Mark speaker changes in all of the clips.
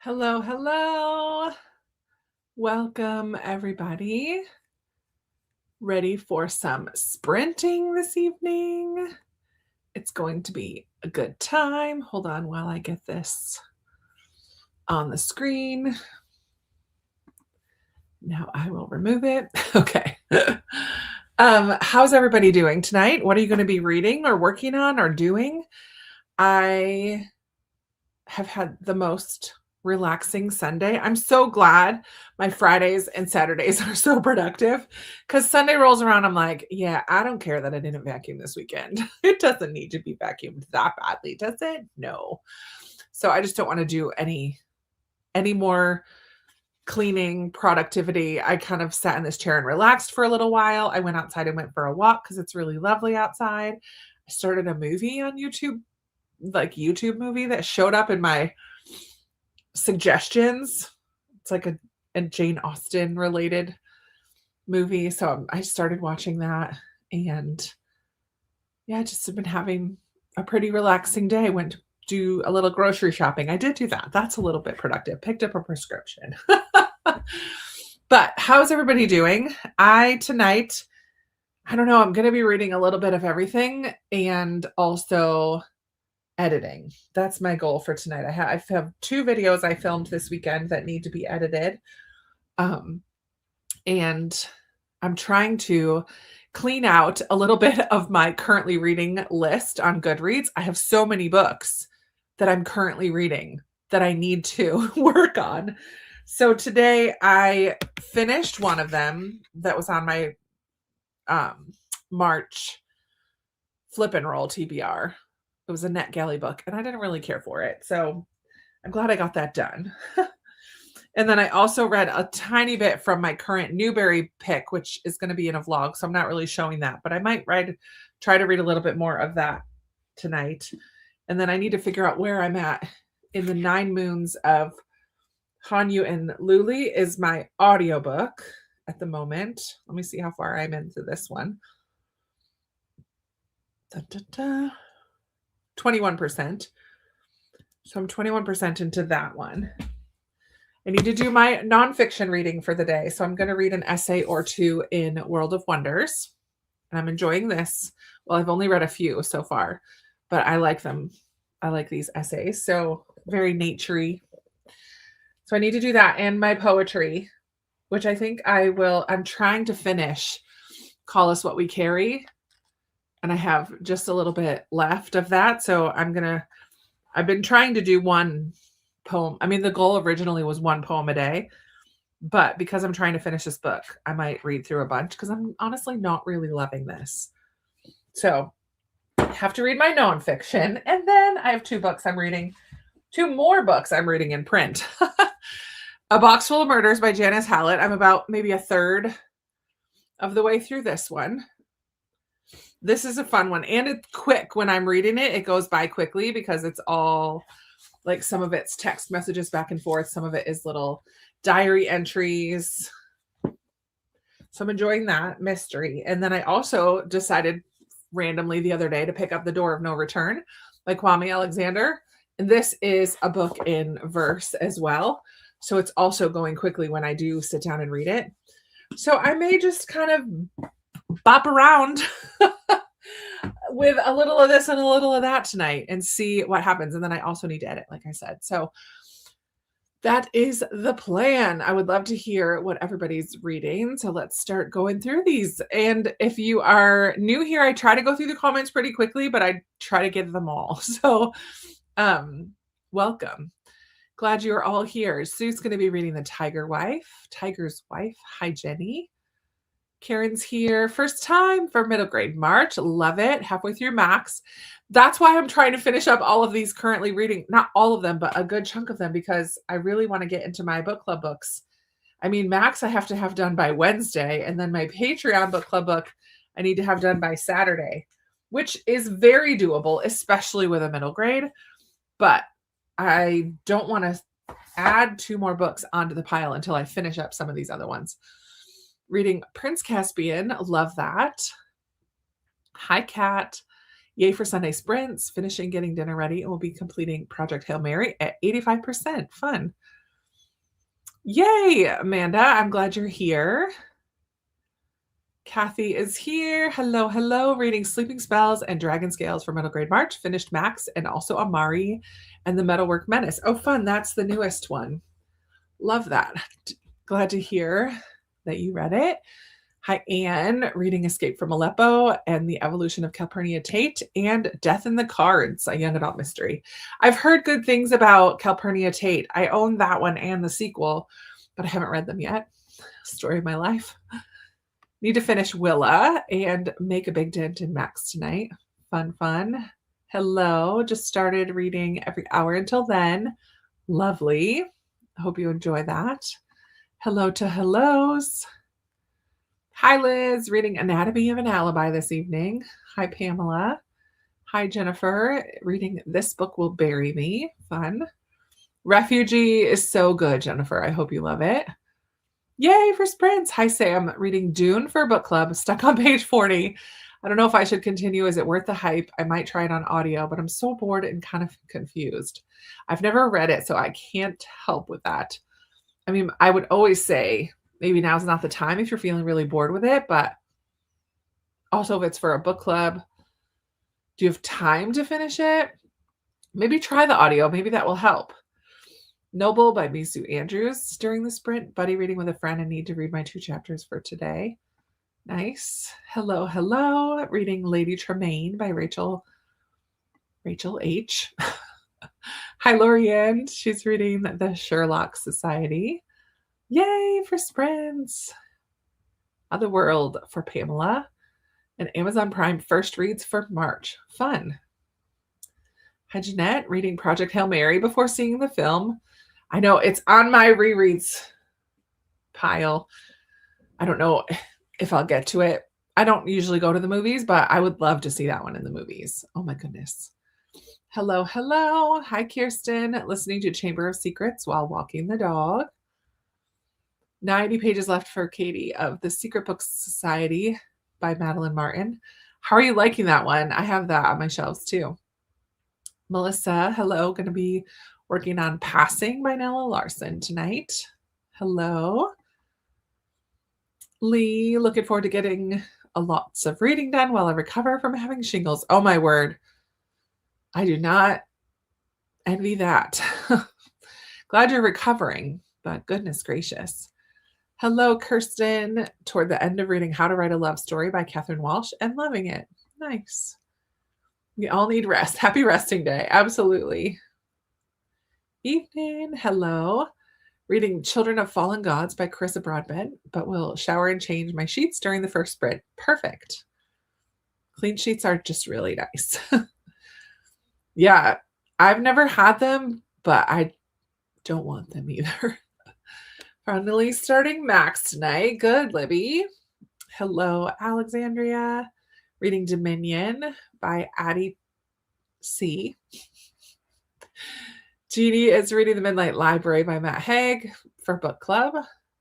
Speaker 1: Hello, hello. Welcome, everybody. Ready for some sprinting this evening? It's going to be a good time. Hold on while I get this on the screen. Now I will remove it. Okay. How's everybody doing tonight? What are you going to be reading or working on or doing? I have had the most relaxing Sunday. I'm so glad my Fridays and Saturdays are so productive because Sunday rolls around. I'm like, yeah, I don't care that I didn't vacuum this weekend. It doesn't need to be vacuumed that badly, does it? No. So I just don't want to do any more cleaning productivity. I kind of sat in this chair and relaxed for a little while. I went outside and went for a walk because it's really lovely outside. I started a movie on YouTube, like YouTube movie that showed up in my suggestions. It's like a Jane Austen related movie. So I started watching that and yeah, I just have been having a pretty relaxing day. Went to do a little grocery shopping. I did do that. That's a little bit productive. Picked up a prescription. But how's everybody doing? Tonight, I don't know, I'm going to be reading a little bit of everything and also editing. That's my goal for tonight. I have 2 videos I filmed this weekend that need to be edited. And I'm trying to clean out a little bit of my currently reading list on Goodreads. I have so many books that I'm currently reading that I need to work on. So today I finished one of them that was on my March Flip and Roll TBR. It was a NetGalley book, and I didn't really care for it. So I'm glad I got that done. And then I also read a tiny bit from my current Newbery pick, which is going to be in a vlog. So I'm not really showing that, but I might try to read a little bit more of that tonight. And then I need to figure out where I'm at in the 9 Moons of Hanyu and Luli is my audiobook at the moment. Let me see how far I'm into this one. 21%. So I'm 21% into that one. I need to do my nonfiction reading for the day. So I'm going to read an essay or 2 in World of Wonders. And I'm enjoying this. Well, I've only read a few so far, but I like them. I like these essays. So very naturey. So I need to do that and my poetry, which I think I will. I'm trying to finish Call Us What We Carry. And I have just a little bit left of that. So I've been trying to do one poem. I mean, the goal originally was 1 poem a day, but because I'm trying to finish this book, I might read through a bunch because I'm honestly not really loving this. So I have to read my nonfiction. And then I have 2 books I'm reading, 2 more books I'm reading in print. A Box Full of Murders by Janice Hallett. I'm about maybe a third of the way through this one. This is a fun one. And it's quick when I'm reading it. It goes by quickly because it's all like some of it's text messages back and forth. Some of it is little diary entries. So I'm enjoying that mystery. And then I also decided randomly the other day to pick up The Door of No Return by Kwame Alexander. And this is a book in verse as well. So it's also going quickly when I do sit down and read it. So I may just kind of bop around with a little of this and a little of that tonight and see what happens. And then I also need to edit, like I said. So that is the plan. I would love to hear what everybody's reading. So let's start going through these. And if you are new here, I try to go through the comments pretty quickly, but I try to get them all. So welcome. Glad you're all here. Sue's going to be reading The Tiger's Wife. Hi, Jenny. Karen's here. First time for middle grade. March. Love it. Halfway through Max. That's why I'm trying to finish up all of these currently reading. Not all of them, but a good chunk of them because I really want to get into my book club books. I mean, Max I have to have done by Wednesday. And then my Patreon book club book I need to have done by Saturday, which is very doable, especially with a middle grade. But I don't want to add 2 more books onto the pile until I finish up some of these other ones. Reading Prince Caspian. Love that. Hi, Kat. Yay for Sunday sprints. Finishing getting dinner ready and we'll be completing Project Hail Mary at 85%. Fun. Yay, Amanda. I'm glad you're here. Kathy is here. Hello, hello. Reading Sleeping Spells and Dragon Scales for Middle Grade March. Finished Max and also Amari and the Metalwork Menace. Oh, fun. That's the newest one. Love that. Glad to hear that you read it. Hi, Anne. Reading Escape from Aleppo and the Evolution of Calpurnia Tate and Death in the Cards, a young adult mystery. I've heard good things about Calpurnia Tate. I own that one and the sequel, but I haven't read them yet. Story of my life. Need to finish Willa and make a big dent in Max tonight. Fun, fun. Hello. Just started reading every hour until then. Lovely. I hope you enjoy that. Hello to hellos. Hi, Liz. Reading Anatomy of an Alibi this evening. Hi, Pamela. Hi, Jennifer. Reading This Book Will Bury Me. Fun. Refugee is so good, Jennifer. I hope you love it. Yay for sprints. Hi, Sam. Reading Dune for book club. Stuck on page 40. I don't know if I should continue. Is it worth the hype? I might try it on audio, but I'm so bored and kind of confused. I've never read it, so I can't help with that. I mean, I would always say maybe now's not the time if you're feeling really bored with it, but also if it's for a book club, do you have time to finish it? Maybe try the audio. Maybe that will help. Noble by Misu Andrews during the sprint. Buddy reading with a friend and need to read my 2 chapters for today. Nice. Hello, hello. Reading Lady Tremaine by Rachel H. Hi, Lorianne. She's reading The Sherlock Society. Yay for sprints. Otherworld for Pamela. And Amazon Prime first reads for March. Fun. Hi, Jeanette. Reading Project Hail Mary before seeing the film. I know it's on my rereads pile. I don't know if I'll get to it. I don't usually go to the movies, but I would love to see that one in the movies. Oh my goodness. Hello, hello. Hi, Kirsten. Listening to Chamber of Secrets while walking the dog. 90 pages left for Katie of The Secret Books Society by Madeline Martin. How are you liking that one? I have that on my shelves too. Melissa, hello. Going to be working on Passing by Nella Larson tonight. Hello. Lee, looking forward to getting lots of reading done while I recover from having shingles. Oh my word. I do not envy that. Glad you're recovering, but goodness gracious. Hello, Kirsten. Toward the end of reading How to Write a Love Story by Catherine Walsh and loving it. Nice. We all need rest. Happy resting day. Absolutely. Evening. Hello. Reading Children of Fallen Gods by Carissa Broadbent, but will shower and change my sheets during the first sprint. Perfect. Clean sheets are just really nice. Yeah, I've never had them, but I don't want them either. Finally starting Max tonight. Good, Libby. Hello, Alexandria. Reading Dominion by Addie C. Jeannie is reading The Midnight Library by Matt Haig for book club.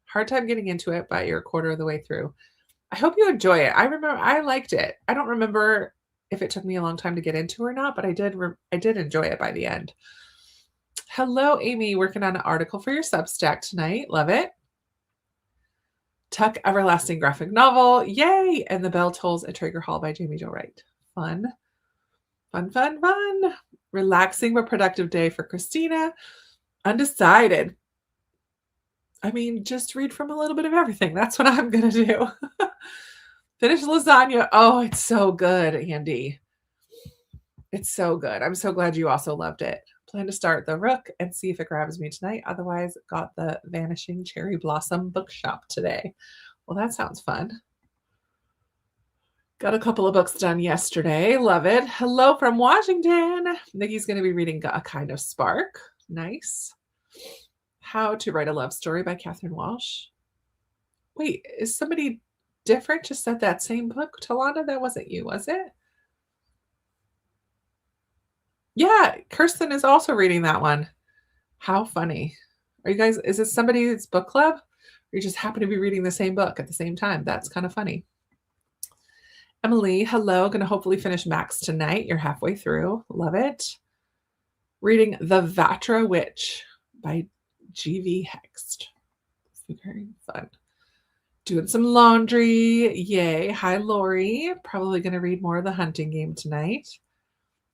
Speaker 1: Hard time getting into it, but you're a quarter of the way through. I hope you enjoy it. I remember I liked it. I don't remember if it took me a long time to get into or not, but I did enjoy it by the end. Hello, Amy. Working on an article for your Substack tonight. Love it. Tuck Everlasting graphic novel. Yay! And The Bell Tolls at Traeger Hall by Jamie Jo Wright. Fun. Fun, fun, fun. Relaxing but productive day for Christina. Undecided. I mean, just read from a little bit of everything. That's what I'm going to do. Finish lasagna. Oh, it's so good, Andy. It's so good. I'm so glad you also loved it. Plan to start The Rook and see if it grabs me tonight. Otherwise, got the Vanishing Cherry Blossom bookshop today. Well, that sounds fun. Got a couple of books done yesterday. Love it. Hello from Washington. Nikki's going to be reading A Kind of Spark. Nice. How to Write a Love Story by Catherine Walsh. Wait, is somebody different just said that same book? Talanda, that wasn't you, was it? Yeah, Kirsten is also reading that one. How funny. Are you guys, is it somebody's book club? Or you just happen to be reading the same book at the same time? That's kind of funny. Emily, hello. Going to hopefully finish Max tonight. You're halfway through. Love it. Reading The Vatra Witch by G.V. Hext. Very fun. Doing some laundry. Yay. Hi, Lori. Probably going to read more of The Hunting Game tonight.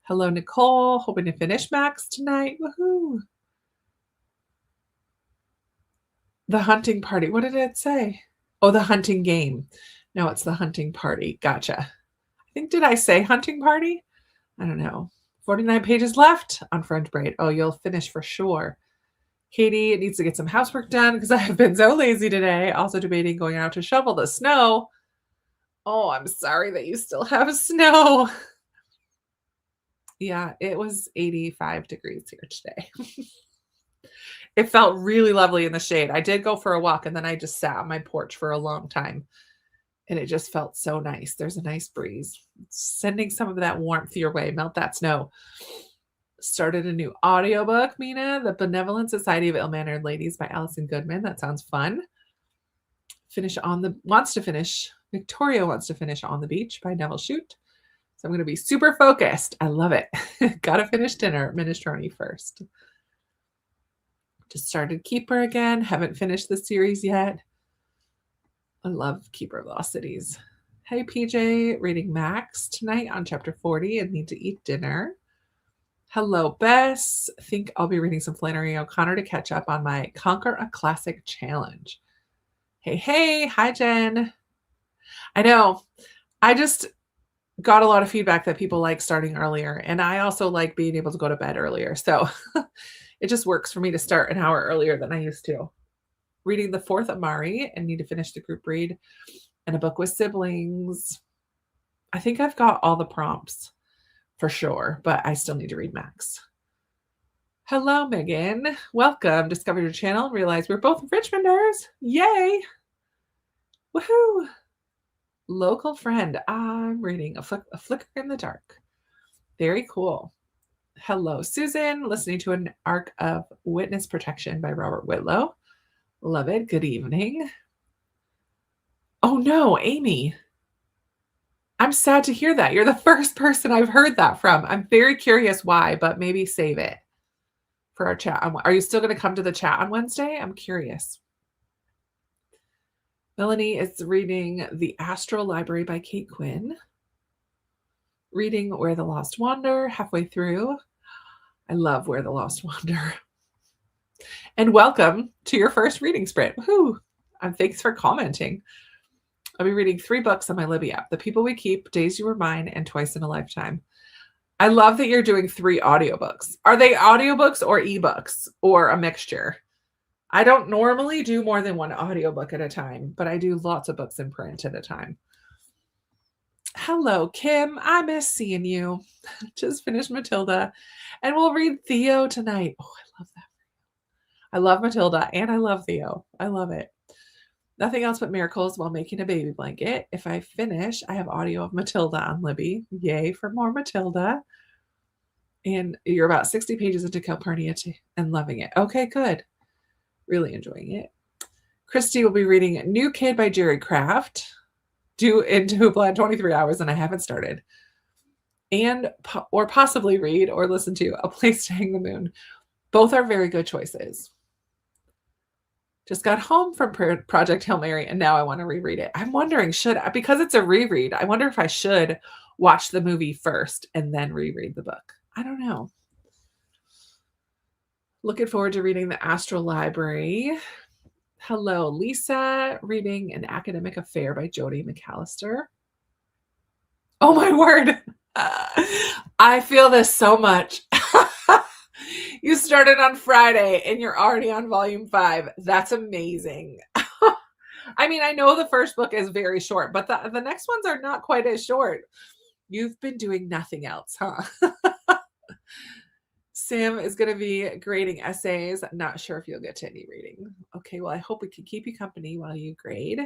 Speaker 1: Hello, Nicole. Hoping to finish Max tonight. Woohoo. The Hunting Party. What did it say? Oh, The Hunting Game. No, it's The Hunting Party. Gotcha. I think, did I say Hunting Party? I don't know. 49 pages left on French Braid. Oh, you'll finish for sure. Katie needs to get some housework done because I have been so lazy today. Also debating going out to shovel the snow. Oh, I'm sorry that you still have snow. Yeah, it was 85 degrees here today. It felt really lovely in the shade. I did go for a walk and then I just sat on my porch for a long time. And it just felt so nice. There's a nice breeze. Sending some of that warmth your way. Melt that snow. Started a new audiobook, Mina. The Benevolent Society of Ill-Mannered Ladies by Alison Goodman. That sounds fun. Victoria wants to finish On the Beach by Neville Shute. So I'm going to be super focused. I love it. Got to finish dinner, minestrone first. Just started Keeper again. Haven't finished the series yet. I love Keeper of Lost Cities. Hey, PJ, reading Max tonight on chapter 40 and need to eat dinner. Hello, Bess. Think I'll be reading some Flannery O'Connor to catch up on my Conquer a Classic challenge. Hey. Hi, Jen. I know. I just got a lot of feedback that people like starting earlier, and I also like being able to go to bed earlier. So it just works for me to start an hour earlier than I used to. Reading The Fourth Amari and need to finish the group read and a book with siblings. I think I've got all the prompts for sure, but I still need to read Max. Hello, Megan. Welcome. Discovered your channel and realized we're both Richmonders. Yay. Woohoo. Local friend. I'm reading A Flicker in the Dark. Very cool. Hello, Susan. Listening to an arc of Witness Protection by Robert Whitlow. Love it. Good evening. Oh no, Amy. I'm sad to hear that. You're the first person I've heard that from. I'm very curious why, but maybe save it for our chat. Are you still going to come to the chat on Wednesday? I'm curious. Melanie is reading The Astral Library by Kate Quinn. Reading Where the Lost Wander, halfway through. I love Where the Lost Wander. And welcome to your first reading sprint. Woohoo! And thanks for commenting. I'll be reading 3 books on my Libby app. The People We Keep, Days You Were Mine, and Twice in a Lifetime. I love that you're doing 3 audiobooks. Are they audiobooks or ebooks or a mixture? I don't normally do more than 1 audiobook at a time, but I do lots of books in print at a time. Hello, Kim. I miss seeing you. Just finished Matilda. And we'll read Theo tonight. Oh, I love that. I love Matilda and I love Theo. I love it. Nothing else but miracles while making a baby blanket. If I finish, I have audio of Matilda on Libby. Yay for more Matilda. And you're about 60 pages into Calpurnia and loving it. Okay, good. Really enjoying it. Christy will be reading New Kid by Jerry Craft. Due into plan 23 hours and I haven't started. And or possibly read or listen to A Place to Hang the Moon. Both are very good choices. Just got home from Project Hail Mary and now I want to reread it. I'm wondering, because it's a reread, I wonder if I should watch the movie first and then reread the book. I don't know. Looking forward to reading The Astral Library. Hello, Lisa, reading An Academic Affair by Jodi McAllister. Oh my word. I feel this so much. You started on Friday and you're already on volume 5. That's amazing. I mean, I know the first book is very short, but the next ones are not quite as short. You've been doing nothing else, huh? Sam is going to be grading essays. I'm not sure if you'll get to any reading. Okay, well, I hope we can keep you company while you grade.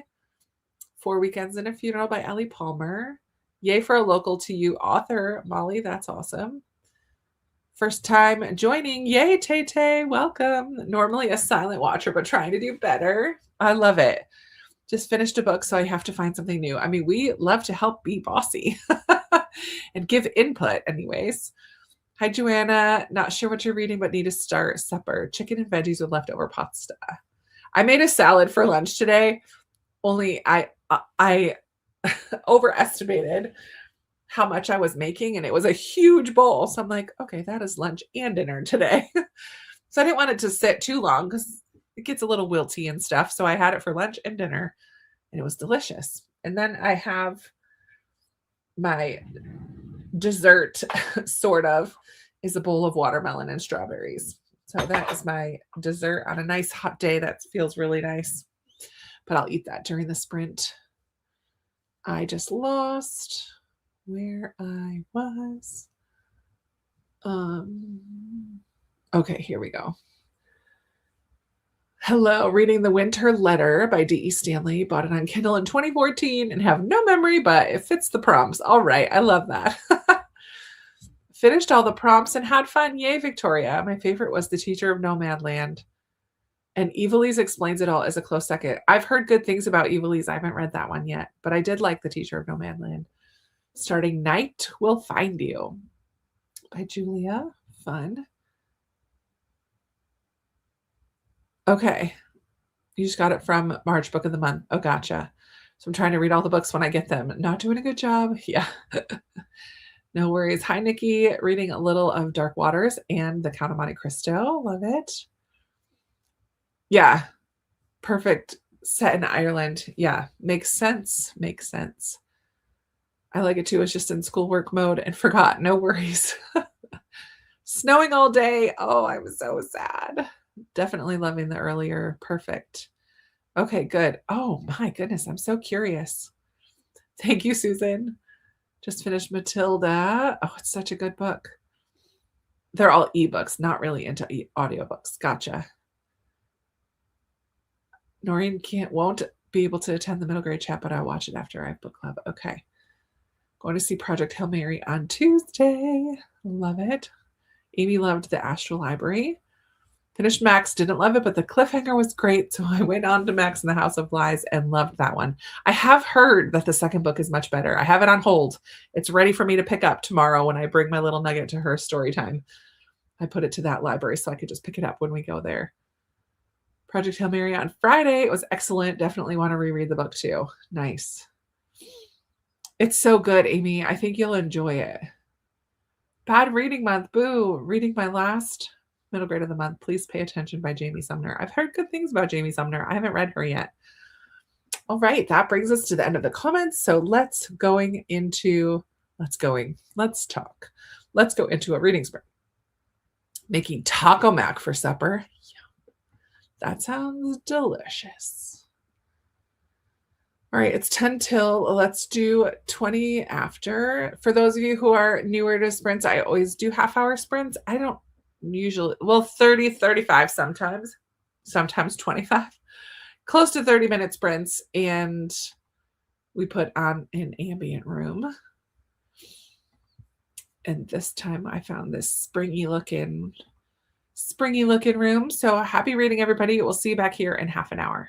Speaker 1: 4 Weekends and a Funeral by Ellie Palmer. Yay for a local to you author, Molly. That's awesome. First time joining. Yay, Tay-Tay. Welcome. Normally a silent watcher, but trying to do better. I love it. Just finished a book, so I have to find something new. I mean, we love to help be bossy and give input anyways. Hi, Joanna. Not sure what you're reading, but need to start supper. Chicken and veggies with leftover pasta. I made a salad for lunch today, only I overestimated how much I was making, and it was a huge bowl. So I'm like, okay, that is lunch and dinner today. So I didn't want it to sit too long because it gets a little wilty and stuff. So I had it for lunch and dinner, and it was delicious. And then I have my dessert, sort of, is a bowl of watermelon and strawberries. So that is my dessert on a nice hot day. That feels really nice. But I'll eat that during the sprint. I just lost where I was. Okay, here we go. Hello, reading The Winter Letter by D.E. Stanley. Bought it on Kindle in 2014 and have no memory, but it fits the prompts. All right, I love that. Finished all the prompts and had fun. Yay, Victoria. My favorite was The Teacher of Nomadland. And Evilise Explains It All is a close second. I've heard good things about Evilise. I haven't read that one yet, but I did like The Teacher of Nomadland. Starting Night Will Find You by Julia. Fun. Okay. You just got it from March Book of the Month. Oh, gotcha. So I'm trying to read all the books when I get them. Not doing a good job. Yeah. No worries. Hi, Nikki. Reading a little of Dark Waters and The Count of Monte Cristo. Love it. Yeah. Perfect. Set in Ireland. Yeah. Makes sense. Makes sense. I like it too. It's just in schoolwork mode and forgot. No worries. Snowing all day. Oh, I was so sad. Definitely loving the earlier. Perfect. Okay, good. Oh my goodness. I'm so curious. Thank you, Susan. Just finished Matilda. Oh, it's such a good book. They're all ebooks, not really into audiobooks. Gotcha. Noreen won't be able to attend the middle grade chat, but I'll watch it after I have book club. Okay. Going to see Project Hail Mary on Tuesday. Love it. Amy loved the Astral Library. Finished Max, didn't love it, but the cliffhanger was great. So I went on to Max in the House of Lies and loved that one. I have heard that the second book is much better. I have it on hold. It's ready for me to pick up tomorrow when I bring my little nugget to her story time. I put it to that library so I could just pick it up when we go there. Project Hail Mary on Friday. It was excellent. Definitely want to reread the book too. Nice. It's so good, Amy. I think you'll enjoy it. Bad reading month. Boo. Reading my last middle grade of the month. Please Pay Attention by Jamie Sumner. I've heard good things about Jamie Sumner. I haven't read her yet. All right. That brings us to the end of the comments. So let's go into a reading sprint. Making taco mac for supper. That sounds delicious. All right, it's 10 till. Let's do 20 after. For those of you who are newer to sprints, I always do half-hour sprints. I don't usually, 30, 35 sometimes 25. Close to 30-minute sprints, and we put on an ambient room. And this time I found this springy looking room. So happy reading, everybody. We'll see you back here in half an hour.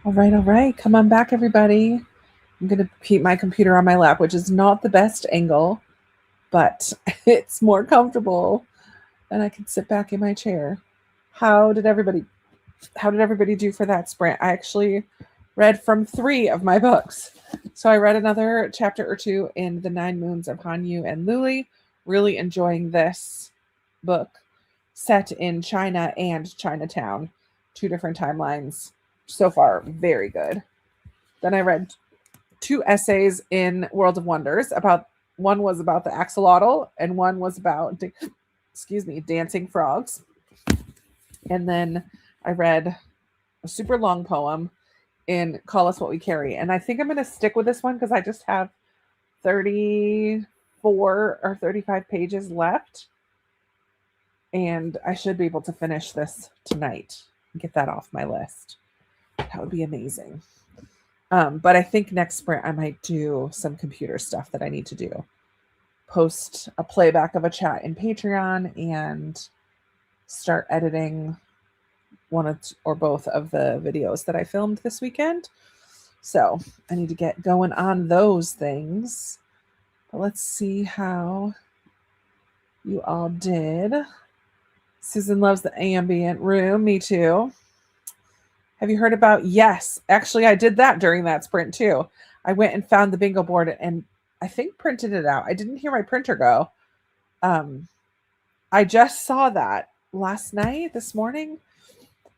Speaker 1: All right. Come on back, everybody. I'm going to keep my computer on my lap, which is not the best angle, but it's more comfortable and I can sit back in my chair. How did everybody do for that sprint? I actually read from 3 of my books. So I read another chapter or 2 in The 9 Moons of Hanyu and Luli. Really enjoying this book, set in China and Chinatown. 2 different timelines. So far, very good. Then I read 2 essays in World of Wonders. One was about the axolotl and one was about dancing frogs. And then I read a super long poem in Call Us What We Carry. And I think I'm going to stick with this one because I just have 34 or 35 pages left. And I should be able to finish this tonight and get that off my list. That would be amazing. But I think next sprint I might do some computer stuff that I need to do. Post a playback of a chat in Patreon and start editing one or both of the videos that I filmed this weekend. So I need to get going on those things. But let's see how you all did. Susan loves the ambient room. Me too. Have you heard about? Yes, actually, I did that during that sprint too. I went and found the bingo board and I think printed it out. I didn't hear my printer go. I just saw that this morning.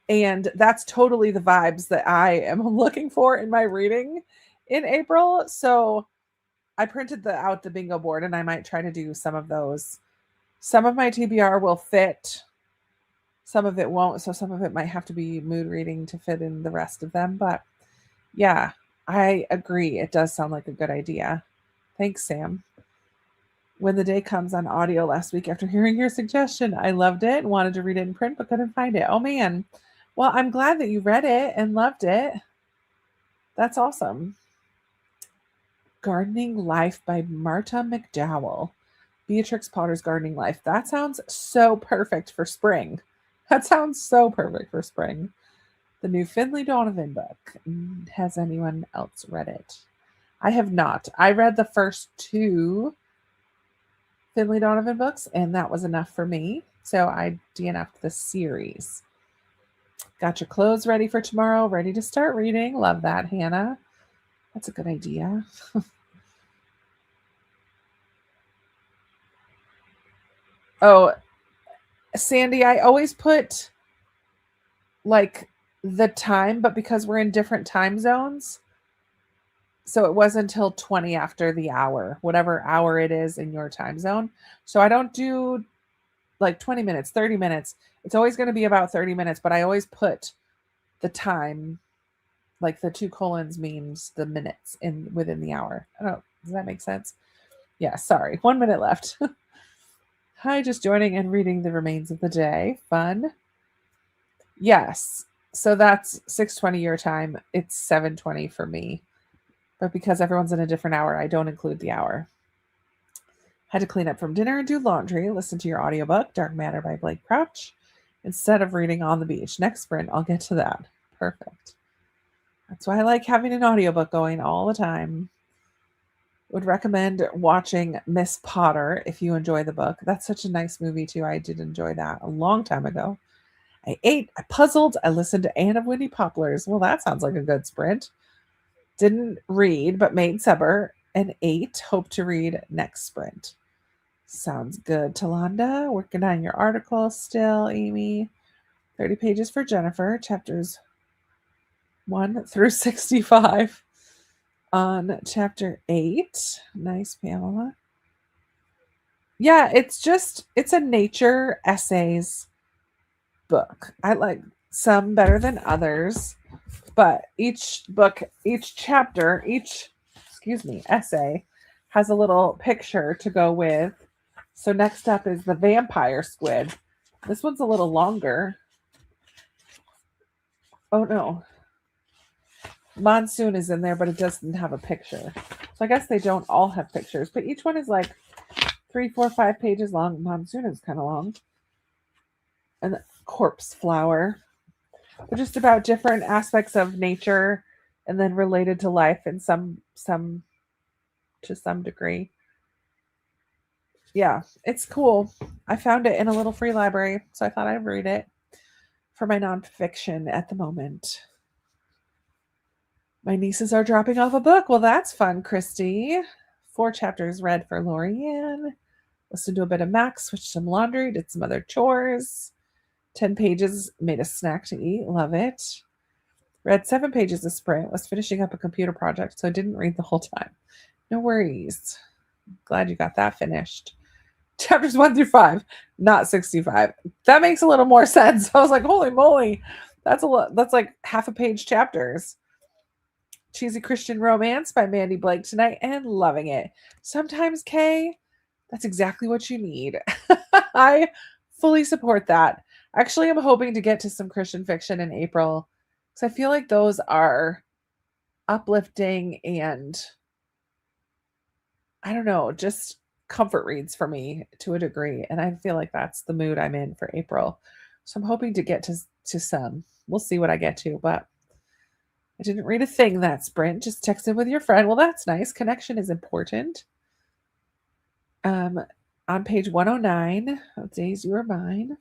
Speaker 1: And that's totally the vibes that I am looking for in my reading in April. So I printed out the bingo board and I might try to do some of those. Some of my TBR will fit. Some of it won't. So some of it might have to be mood reading to fit in the rest of them. But yeah, I agree. It does sound like a good idea. Thanks, Sam. When the Day Comes on audio last week after hearing your suggestion. I loved it and wanted to read it in print, but couldn't find it. Oh, man. Well, I'm glad that you read it and loved it. That's awesome. Gardening Life by Marta McDowell. Beatrix Potter's Gardening Life. That sounds so perfect for spring. The new Finlay Donovan book. Has anyone else read it? I have not. I read the first 2 Finlay Donovan books, and that was enough for me. So I DNF'd the series. Got your clothes ready for tomorrow, ready to start reading. Love that, Hannah. That's a good idea. Oh, Sandy, I always put like the time, but because we're in different time zones, so it was until 20 after the hour, whatever hour it is in your time zone. So I don't do like 20 minutes, 30 minutes. It's always going to be about 30 minutes, but I always put the time, like the 2 colons means the minutes within the hour. I don't know. Does that make sense? Yeah, sorry. 1 minute left. Hi, just joining and reading the remains of the day. Fun. Yes. So that's 6:20 your time. It's 7:20 for me. But because everyone's in a different hour, I don't include the hour. Had to clean up from dinner and do laundry. Listen to your audiobook, Dark Matter by Blake Crouch, instead of reading on the beach. Next sprint, I'll get to that. Perfect. That's why I like having an audiobook going all the time. Would recommend watching Miss Potter if you enjoy the book. That's such a nice movie too. I did enjoy that a long time ago. I ate, I puzzled, I listened to Anne of Windy Poplars. Well, that sounds like a good sprint. Didn't read, but made supper and ate. Hope to read next sprint. Sounds good, Talanda. Working on your article still, Amy. 30 pages for Jennifer. Chapters 1 through 65 on chapter 8. Nice, Pamela. Yeah, it's a nature essays book. I like some better than others, but each essay has a little picture to go with. So next up is the vampire squid. This one's a little longer. Oh no. Monsoon is in there, but it doesn't have a picture. So I guess they don't all have pictures, but each one is like 3, 4, 5 pages long. Monsoon is kind of long. And the corpse flower. just about different aspects of nature and then related to life in some to some degree. Yeah, it's cool. I found it in a little free library, so I thought I'd read it for my nonfiction at the moment. My nieces are dropping off a book. Well, that's fun, Christy. 4 chapters read for Lorianne. Listened to a bit of Max, switched some laundry, did some other chores. 10 pages, made a snack to eat. Love it. Read 7 pages of Sprint. Was finishing up a computer project, so I didn't read the whole time. No worries. Glad you got that finished. Chapters 1 through 5, not 65. That makes a little more sense. I was like, holy moly. That's a lot. That's like half a page chapters. Cheesy Christian Romance by Mandy Blake tonight and loving it. Sometimes, Kay, that's exactly what you need. I fully support that. Actually, I'm hoping to get to some Christian fiction in April because I feel like those are uplifting and I don't know, just comfort reads for me to a degree. And I feel like that's the mood I'm in for April. So I'm hoping to get to some. We'll see what I get to, but I didn't read a thing that sprint. Just texted with your friend. Well, that's nice. Connection is important. On page 109 of Days You Are Mine.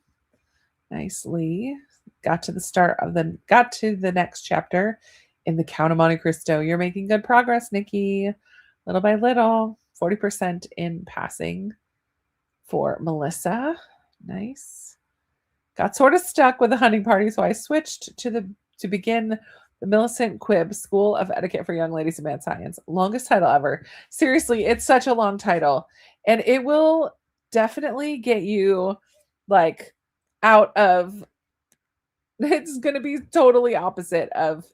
Speaker 1: Nicely. Got to the next chapter in the Count of Monte Cristo. You're making good progress, Nikki. Little by little. 40% in passing for Melissa. Nice. Got sort of stuck with the hunting party, so I switched to begin the Millicent Quibb School of Etiquette for Young Ladies in Mad Science. Longest title ever. Seriously, it's such a long title. And it will definitely get you like out of it's going to be totally opposite of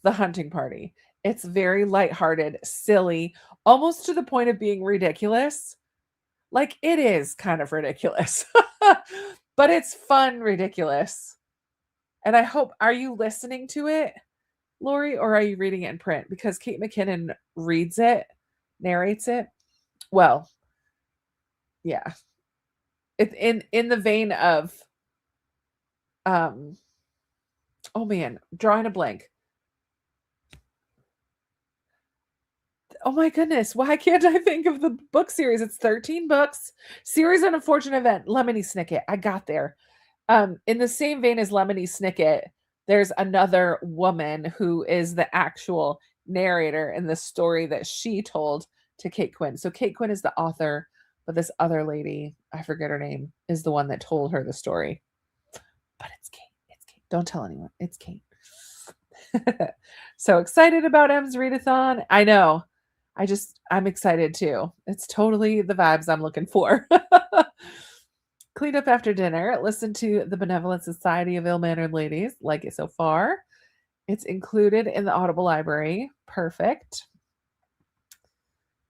Speaker 1: the hunting party. It's very lighthearted, silly, almost to the point of being ridiculous. Like it is kind of ridiculous, but it's fun, ridiculous. And I hope, are you listening to it, Lori, or are you reading it in print? Because Kate McKinnon reads it, narrates it. Well, yeah. It's in the vein of oh man, drawing a blank. Oh my goodness, why can't I think of the book series? It's 13 books. Series on Unfortunate Event, Lemony Snicket. I got there. In the same vein as Lemony Snicket, there's another woman who is the actual narrator in the story that she told to Kate Quinn. So Kate Quinn is the author, but this other lady, I forget her name, is the one that told her the story. But it's Kate. It's Kate. Don't tell anyone. It's Kate. So excited about M's readathon. I know. I'm excited too. It's totally the vibes I'm looking for. Cleaned up after dinner. Listened to the Benevolent Society of Ill-Mannered Ladies. Like it so far. It's included in the Audible library. Perfect.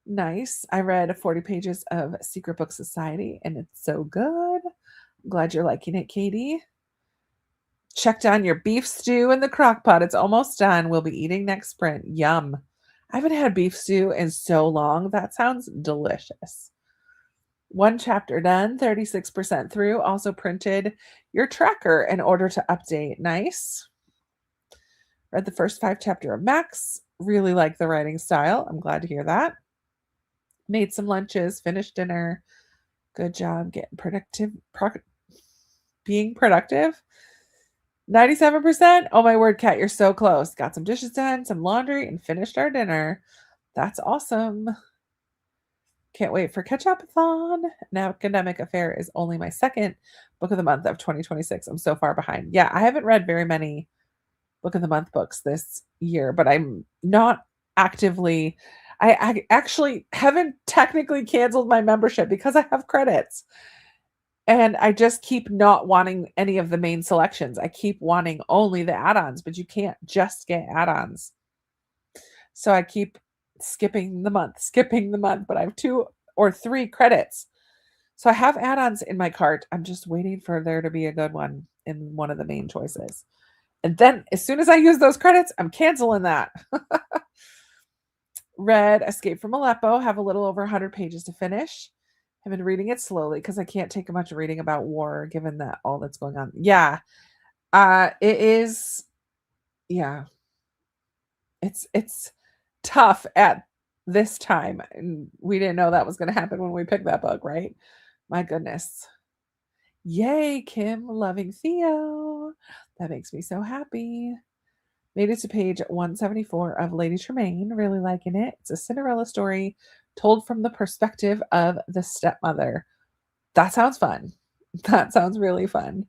Speaker 1: Nice. I read 40 pages of Secret Book Society and it's so good. I'm glad you're liking it, Katie. Checked on your beef stew in the crock pot. It's almost done. We'll be eating next sprint. Yum. I haven't had beef stew in so long. That sounds delicious. 1 chapter done, 36% through. Also printed your tracker in order to update. Nice. Read the first 5 chapter of Max. Really like the writing style. I'm glad to hear that. Made some lunches, finished dinner. Good job getting being productive. 97%. Oh my word, Kat, you're so close. Got some dishes done, some laundry, and finished our dinner. That's awesome. Can't wait for Catch-Up-a-thon. An Academic Affair is only my second book of the month of 2026. I'm so far behind. Yeah, I haven't read very many book of the month books this year, but I'm not actively. I actually haven't technically canceled my membership because I have credits. And I just keep not wanting any of the main selections. I keep wanting only the add-ons, but you can't just get add-ons. So I keep skipping the month, but I have 2 or 3 credits. So I have add-ons in my cart. I'm just waiting for there to be a good one in one of the main choices. And then as soon as I use those credits, I'm canceling that. Read Escape from Aleppo, have a little over 100 pages to finish. I've been reading it slowly because I can't take much reading about war given that all that's going on. Yeah. It is, yeah, it's tough at this time, and we didn't know that was gonna happen when we picked that book, right? My goodness. Yay, Kim loving Theo. That makes me so happy. Made it to page 174 of Lady Tremaine. Really liking it. It's a Cinderella story told from the perspective of the stepmother. That sounds fun. That sounds really fun.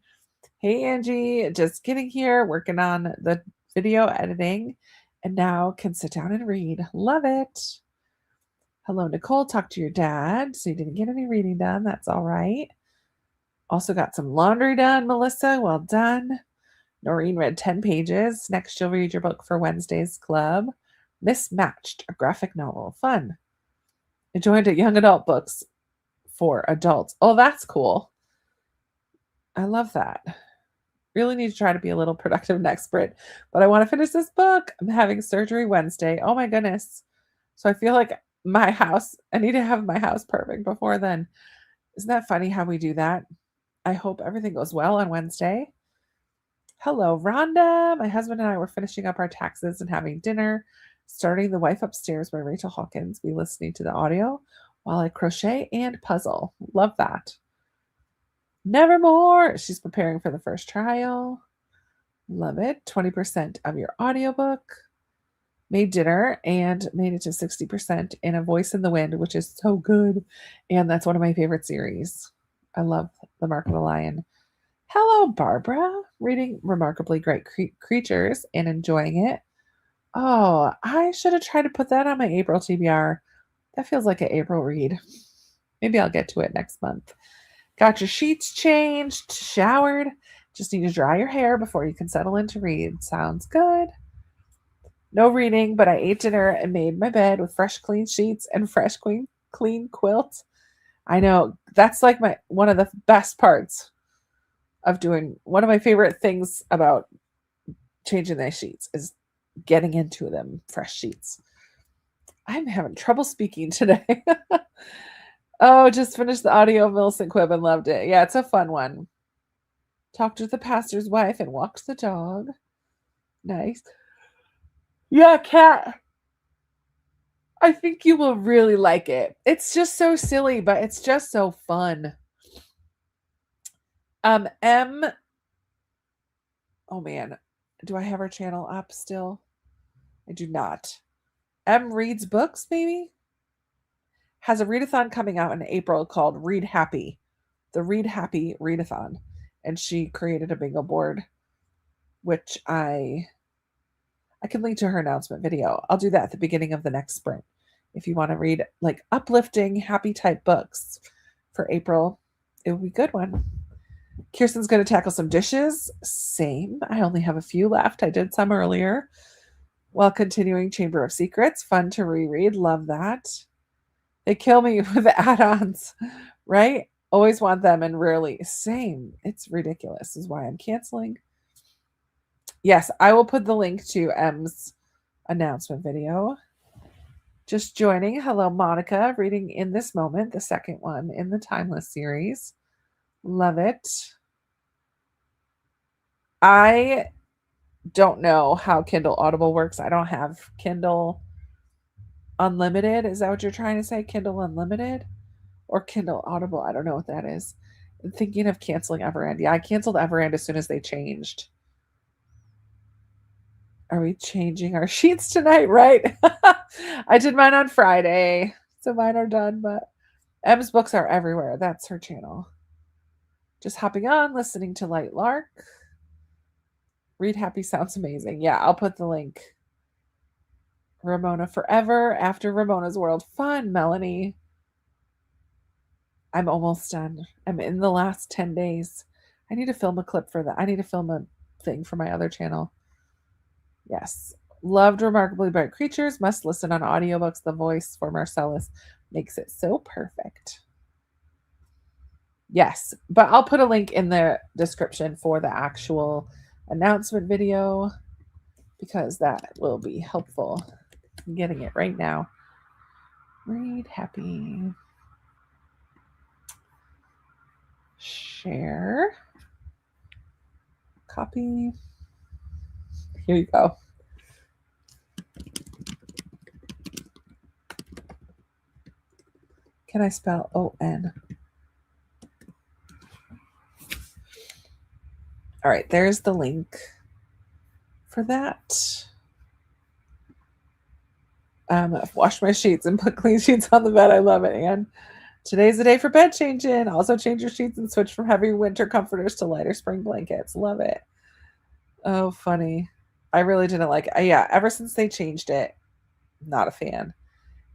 Speaker 1: Hey, Angie, just getting here, working on the video editing, and now can sit down and read. Love it. Hello, Nicole. Talk to your dad. So you didn't get any reading done. That's all right. Also got some laundry done, Melissa. Well done. Noreen read 10 pages. Next, you'll read your book for Wednesday's club. Mismatched, a graphic novel. Fun. I joined a young adult books for adults. Oh, that's cool. I love that. Really need to try to be a little productive next sprint, but I want to finish this book. I'm having surgery Wednesday. Oh my goodness. So I feel like I need to have my house perfect before then. Isn't that funny how we do that? I hope everything goes well on Wednesday. Hello, Rhonda. My husband and I were finishing up our taxes and having dinner, starting The Wife Upstairs by Rachel Hawkins. We listening to the audio while I crochet and puzzle. Love that. Nevermore. She's preparing for the first trial. Love it. 20% of your audiobook. Made dinner and made it to 60% in A Voice in the Wind, which is so good. And that's one of my favorite series. I love The Mark of the Lion. Hello, Barbara. Reading Remarkably Great Creatures and enjoying it. Oh, I should have tried to put that on my April TBR. That feels like an April read. Maybe I'll get to it next month. Got your sheets changed, showered. Just need to dry your hair before you can settle in to read. Sounds good. No reading, but I ate dinner and made my bed with fresh, clean sheets and fresh, clean quilt. I know that's like one of the best parts of doing. One of my favorite things about changing the sheets is getting into them fresh sheets. I'm having trouble speaking today. Oh, just finished the audio of Millicent Quibb and loved it. Yeah, it's a fun one. Talked with the pastor's wife and walked the dog. Nice. Yeah, Kat. I think you will really like it. It's just so silly, but it's just so fun. M. Oh man, do I have her channel up still? I do not. M reads books, maybe? Has a readathon coming out in April called Read Happy. The Read Happy Readathon. And she created a bingo board, which I can link to her announcement video. I'll do that at the beginning of the next sprint. If you want to read like uplifting, happy type books for April, it would be a good one. Kirsten's going to tackle some dishes. Same. I only have a few left. I did some earlier while continuing Chamber of Secrets. Fun to reread. Love that. They kill me with the add-ons, right? Always want them and rarely. Same. It's ridiculous. This is why I'm canceling. Yes, I will put the link to M's announcement video. Just joining. Hello, Monica. Reading in this moment, the second one in the Timeless series. Love it. I don't know how Kindle Audible works. I don't have Kindle Unlimited. Is that what you're trying to say? Kindle Unlimited or Kindle Audible? I don't know what that is. I'm thinking of canceling Everend. Yeah, I canceled Everend as soon as they changed. Are we changing our sheets tonight? Right. I did mine on Friday, so mine are done, but M's books are everywhere. That's her channel. Just hopping on, listening to Light Lark. Read Happy sounds amazing. Yeah, I'll put the link. Ramona Forever After Ramona's World. Fun, Melanie. I'm almost done. I'm in the last 10 days. I need to film a clip for that. I need to film a thing for my other channel. Yes. Loved Remarkably Bright Creatures. Must listen on audiobooks. The voice for Marcellus makes it so perfect. Yes, but I'll put a link in the description for the actual announcement video because that will be helpful. I'm getting it right now. Read Happy. Share. Copy. Here you go. Can I spell O-N? All right, there's the link for that. I've washed my sheets and put clean sheets on the bed. I love it, Anne. Today's the day for bed changing. Also change your sheets and switch from heavy winter comforters to lighter spring blankets. Love it. Oh, funny. I really didn't like it. Yeah, ever since they changed it, not a fan.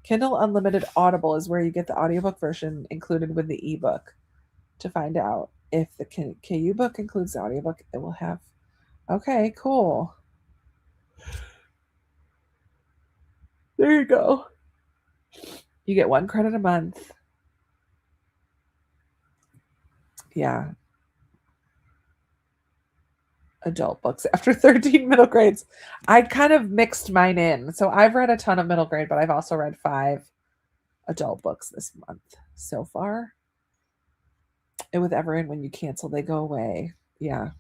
Speaker 1: Kindle Unlimited Audible is where you get the audiobook version included with the ebook. To find out if the KU book includes the audiobook, it will have. Okay, cool. There you go. You get 1 credit a month. Yeah. Adult books after 13 middle grades. I kind of mixed mine in. So I've read a ton of middle grade, but I've also read 5 adult books this month so far. And with Everend, when you cancel, they go away. Yeah.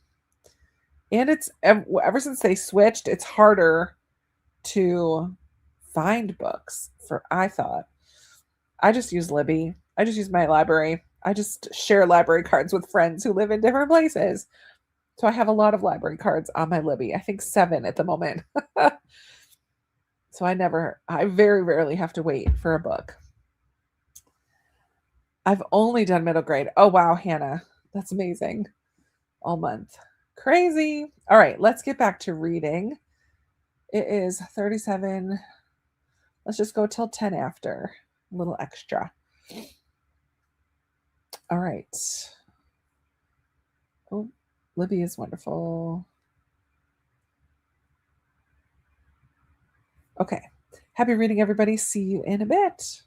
Speaker 1: And it's ever since they switched, it's harder to find books for, I thought. I just use Libby. I just use my library. I just share library cards with friends who live in different places. So I have a lot of library cards on my Libby. I think 7 at the moment. So I very rarely have to wait for a book. I've only done middle grade. Oh, wow, Hannah. That's amazing. All month. Crazy. All right, let's get back to reading. It is 37. Let's just go till 10 after. A little extra. All right. Oh, Libby is wonderful. Okay. Happy reading, everybody. See you in a bit.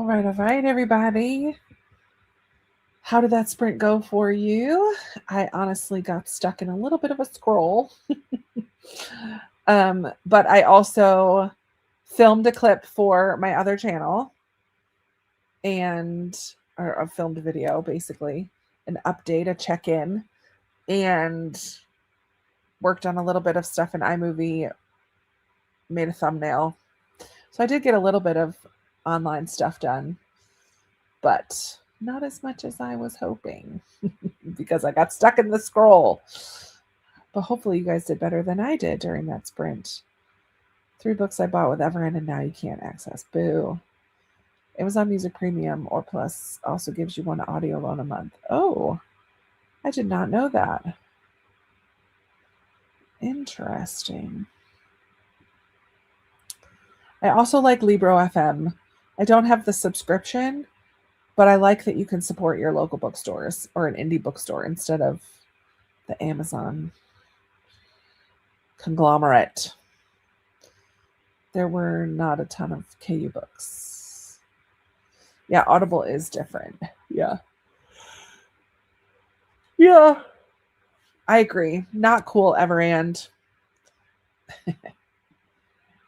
Speaker 1: All right, everybody. How did that sprint go for you? I honestly got stuck in a little bit of a scroll. But I also filmed a clip for my other channel or a filmed video, basically, an update, a check-in, and worked on a little bit of stuff in iMovie, made a thumbnail. So I did get a little bit of online stuff done, but not as much as I was hoping because I got stuck in the scroll. But hopefully you guys did better than I did during that sprint. 3 books I bought with Everend and now you can't access. Boo. Amazon Music Premium or Plus also gives you 1 audio loan a month. Oh, I did not know that. Interesting. I also like Libro FM. I don't have the subscription, but I like that you can support your local bookstores or an indie bookstore instead of the Amazon conglomerate. There were not a ton of KU books. Yeah, Audible is different. Yeah. Yeah. I agree. Not cool, Everand.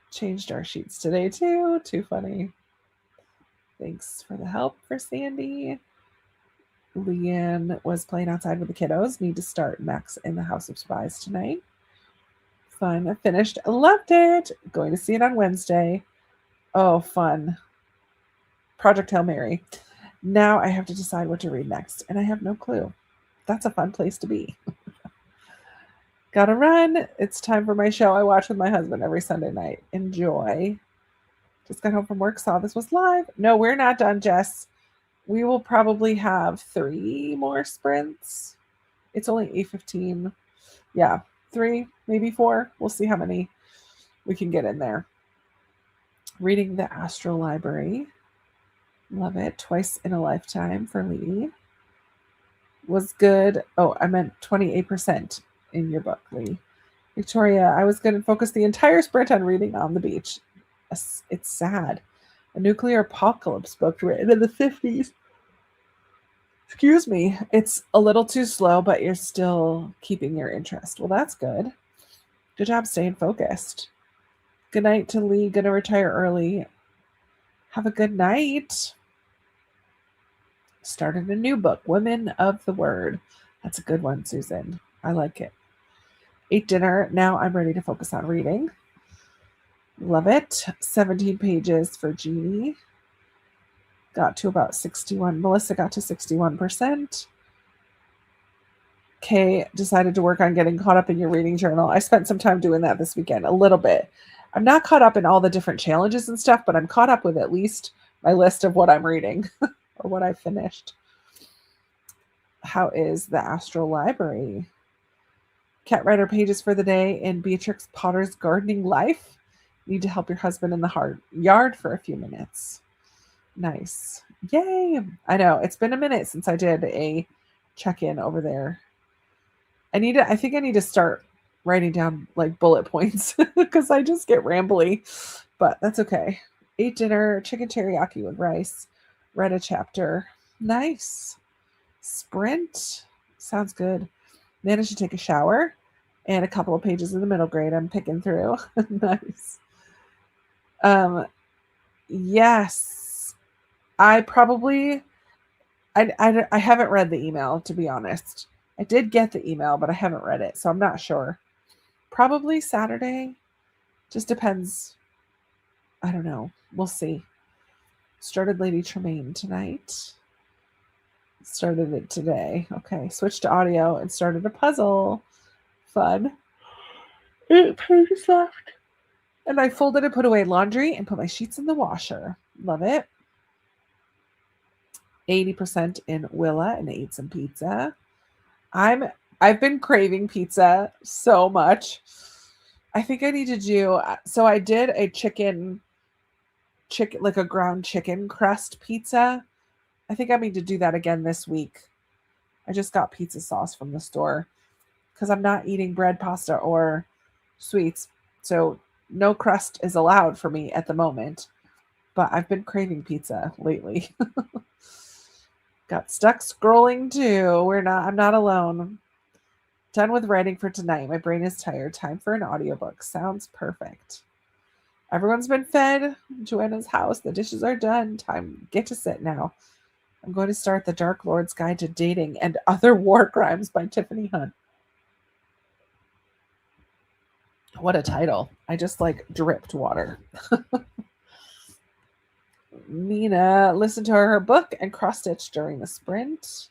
Speaker 1: Changed our sheets today, too. Too funny. Thanks for the help for Sandy. Leanne was playing outside with the kiddos. Need to start Max in the House of Spies tonight. Fun. I finished. Loved it. Going to see it on Wednesday. Oh, fun. Project Hail Mary. Now I have to decide what to read next, and I have no clue. That's a fun place to be. Gotta run. It's time for my show I watch with my husband every Sunday night. Enjoy. Just got home from work, saw this was live. No, we're not done, Jess. We will probably have 3 more sprints. It's only 8:15. Yeah, 3, maybe 4. We'll see how many we can get in there. Reading the Astral Library. Love it. Twice in a Lifetime for Lee. Was good. Oh, I meant 28% in your book, Lee. Victoria, I was going to focus the entire sprint on reading On the Beach. It's sad. A nuclear apocalypse book written in the 50s. Excuse me. It's a little too slow, but you're still keeping your interest. Well, that's good. Good job staying focused. Good night to Lee. Gonna retire early. Have a good night. Started a new book, Women of the Word. That's a good one, Susan. I like it. Ate dinner. Now I'm ready to focus on reading. Love it. 17 pages for Jeannie. Got to about 61. Melissa got to 61%. Kay decided to work on getting caught up in your reading journal. I spent some time doing that this weekend, a little bit. I'm not caught up in all the different challenges and stuff, but I'm caught up with at least my list of what I'm reading or what I finished. How is the Astral Library? Cat writer pages for the day in Beatrix Potter's Gardening Life. Need to help your husband in the yard for a few minutes. Nice. Yay. I know. It's been a minute since I did a check-in over there. I think I need to start writing down like bullet points because I just get rambly, but that's okay. Ate dinner, chicken teriyaki with rice, read a chapter. Nice. Sprint. Sounds good. Managed to take a shower and a couple of pages in the middle grade I'm picking through. Nice. Yes. I haven't read the email, to be honest. I did get the email, but I haven't read it, so I'm not sure. Probably Saturday. Just depends. I don't know. We'll see. Started Lady Tremaine tonight. Started it today. Okay, switched to audio and started a puzzle. Fun. 8 pages left. And I folded and put away laundry and put my sheets in the washer. Love it. 80% in Willa and ate some pizza. I've been craving pizza so much. I think I need to do, so I did a chicken, like a ground chicken crust pizza. I think I need to do that again this week. I just got pizza sauce from the store because I'm not eating bread, pasta, or sweets. So no crust is allowed for me at the moment. but I've been craving pizza lately. Got stuck scrolling too. I'm not alone. Done with writing for tonight. My brain is tired. Time for an audiobook. Sounds perfect. Everyone's been fed. Joanna's house. The dishes are done. Time. Get to sit now. I'm going to start The Dark Lord's Guide to Dating and Other War Crimes by Tiffany Hunt. What a title. I just like dripped water. Nina listened to her book and cross-stitched during the sprint.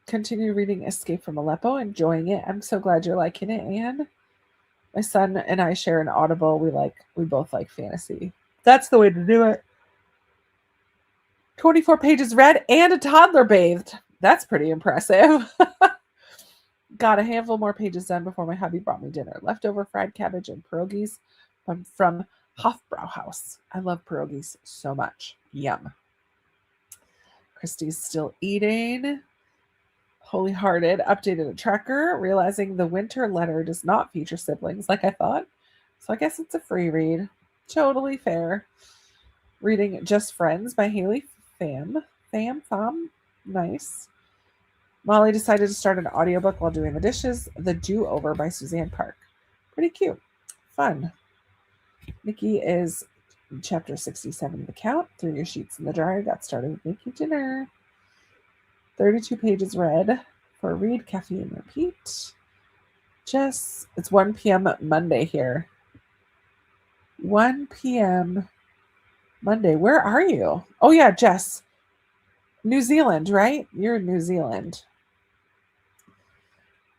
Speaker 1: Continue reading Escape from Aleppo, enjoying it. I'm so glad you're liking it, Anne. My son and I share an Audible. We both like fantasy. That's the way to do it. 24 pages read and a toddler bathed. That's pretty impressive. Got a handful more pages done before my hubby brought me dinner. Leftover fried cabbage and pierogies from Hofbrauhaus. I love pierogies so much. Yum. Christy's still eating. Holy Hearted updated a tracker, realizing the winter letter does not feature siblings like I thought. So I guess it's a free read. Totally fair. Reading Just Friends by Haley Pham. Nice. Molly decided to start an audiobook while doing the dishes. The Do-Over by Suzanne Park. Pretty cute. Fun. Nikki is chapter 67 of The Count. Threw your sheets in the dryer. Got started with making dinner. 32 pages read for Read, Caffeine, Repeat. Jess, it's 1 p.m. Monday here. 1 p.m. Monday. Where are you? Oh, yeah, Jess. New Zealand, right? You're in New Zealand.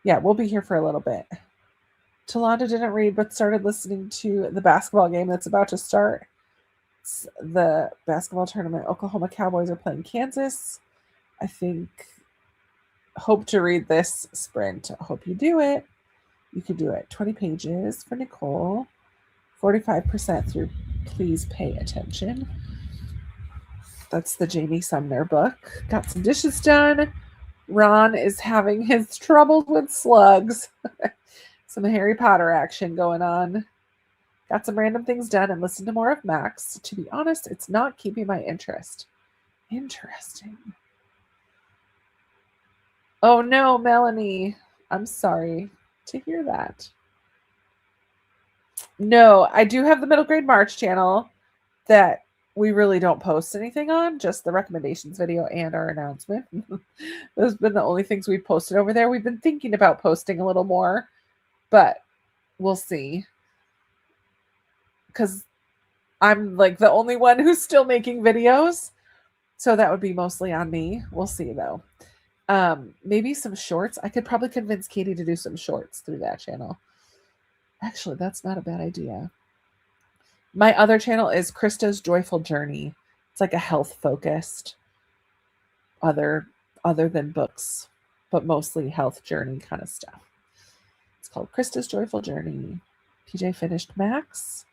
Speaker 1: Yeah, we'll be here for a little bit. Talanda didn't read, but started listening to the basketball game that's about to start. It's the basketball tournament. Oklahoma Cowboys are playing Kansas. I hope to read this sprint. I hope you do it. You could do it. 20 pages for Nicole. 45% through Please Pay Attention. That's the Jamie Sumner book. Got some dishes done. Ron is having his troubles with slugs. Some Harry Potter action going on. Got some random things done and listened to more of Max. To be honest, it's not keeping my interest. Interesting. Oh no, Melanie. I'm sorry to hear that. No, I do have the Middle Grade March channel that we really don't post anything on, just the recommendations video and our announcement. Those have been the only things we've posted over there. We've been thinking about posting a little more, but we'll see. Because I'm like the only one who's still making videos. So that would be mostly on me. We'll see though. Maybe some shorts. I could probably convince Katie to do some shorts through that channel. Actually, that's not a bad idea. My other channel is Krista's Joyful Journey. It's like a health focused, other than books, but mostly health journey kind of stuff. It's called Krista's Joyful Journey. PJ finished Max.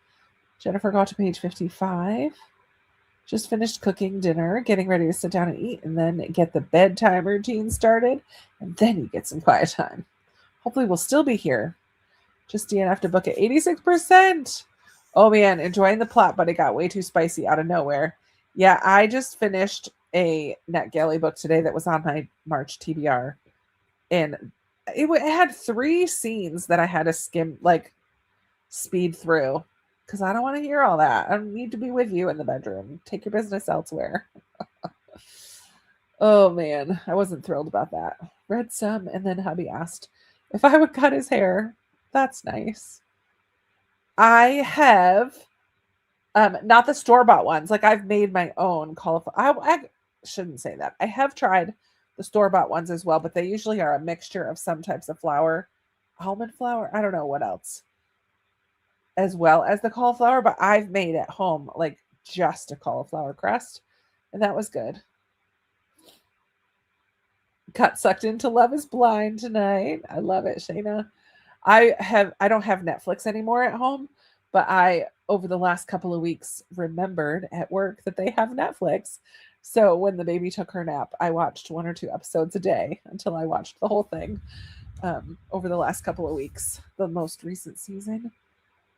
Speaker 1: Jennifer got to page 55. Just finished cooking dinner, getting ready to sit down and eat, and then get the bedtime routine started, and then you get some quiet time. Hopefully we'll still be here. Just DNF to book at 86%. Oh man, enjoying the plot, but it got way too spicy out of nowhere. Yeah, I just finished a NetGalley book today that was on my March TBR. And it had 3 scenes that I had to speed through. Because I don't want to hear all that. I don't need to be with you in the bedroom. Take your business elsewhere. Oh man, I wasn't thrilled about that. Read some, and then hubby asked if I would cut his hair. That's nice. I have not the store-bought ones. Like I've made my own cauliflower. I shouldn't say that. I have tried the store-bought ones as well, but they usually are a mixture of some types of flour, almond flour, I don't know what else, as well as the cauliflower, but I've made at home like just a cauliflower crust, and that was good. Got sucked into Love is Blind tonight. I love it, Shayna. I don't have Netflix anymore at home, but I, over the last couple of weeks, remembered at work that they have Netflix. So when the baby took her nap, I watched 1 or 2 episodes a day until I watched the whole thing over the last couple of weeks. The most recent season,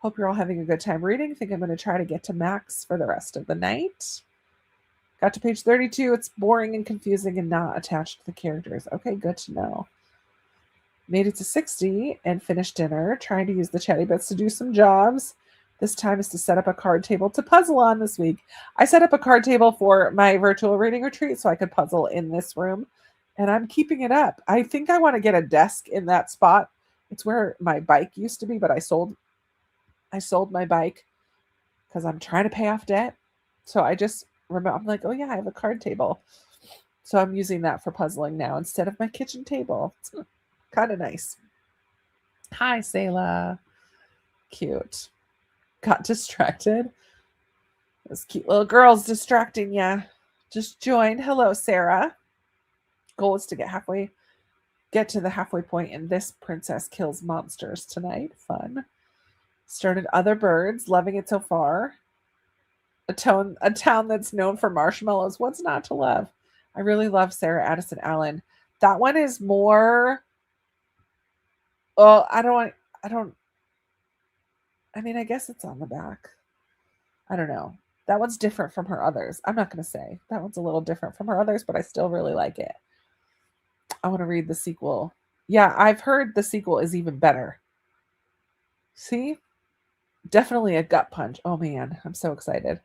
Speaker 1: Hope you're all having a good time reading. Think I'm going to try to get to max for the rest of the night. Got to page 32. It's boring and confusing and not attached to the characters. Okay, good to know. Made it to 60 and finished dinner. Trying to use the chatty bits to do some jobs. This time is to set up a card table to puzzle on this week. I set up a card table for my virtual reading retreat so I could puzzle in this room, and I'm keeping it up. I think I want to get a desk in that spot. It's where my bike used to be, but I sold my bike because I'm trying to pay off debt. So I just remember, I'm like, oh yeah, I have a card table. So I'm using that for puzzling now instead of my kitchen table. It's kind of nice. Hi, Selah. Cute. Got distracted. Those cute little girls distracting ya. Just joined. Hello, Sarah. Goal is to get to the halfway point in This Princess Kills Monsters tonight. Fun. Started Other Birds. Loving it so far. A town that's known for marshmallows. What's not to love? I really love Sarah Addison Allen. That one is more. Well, I mean, I guess it's on the back. I don't know. That one's different from her others. I'm not going to say. That one's a little different from her others, but I still really like it. I want to read the sequel. Yeah, I've heard the sequel is even better. See? Definitely a gut punch. Oh man, I'm so excited.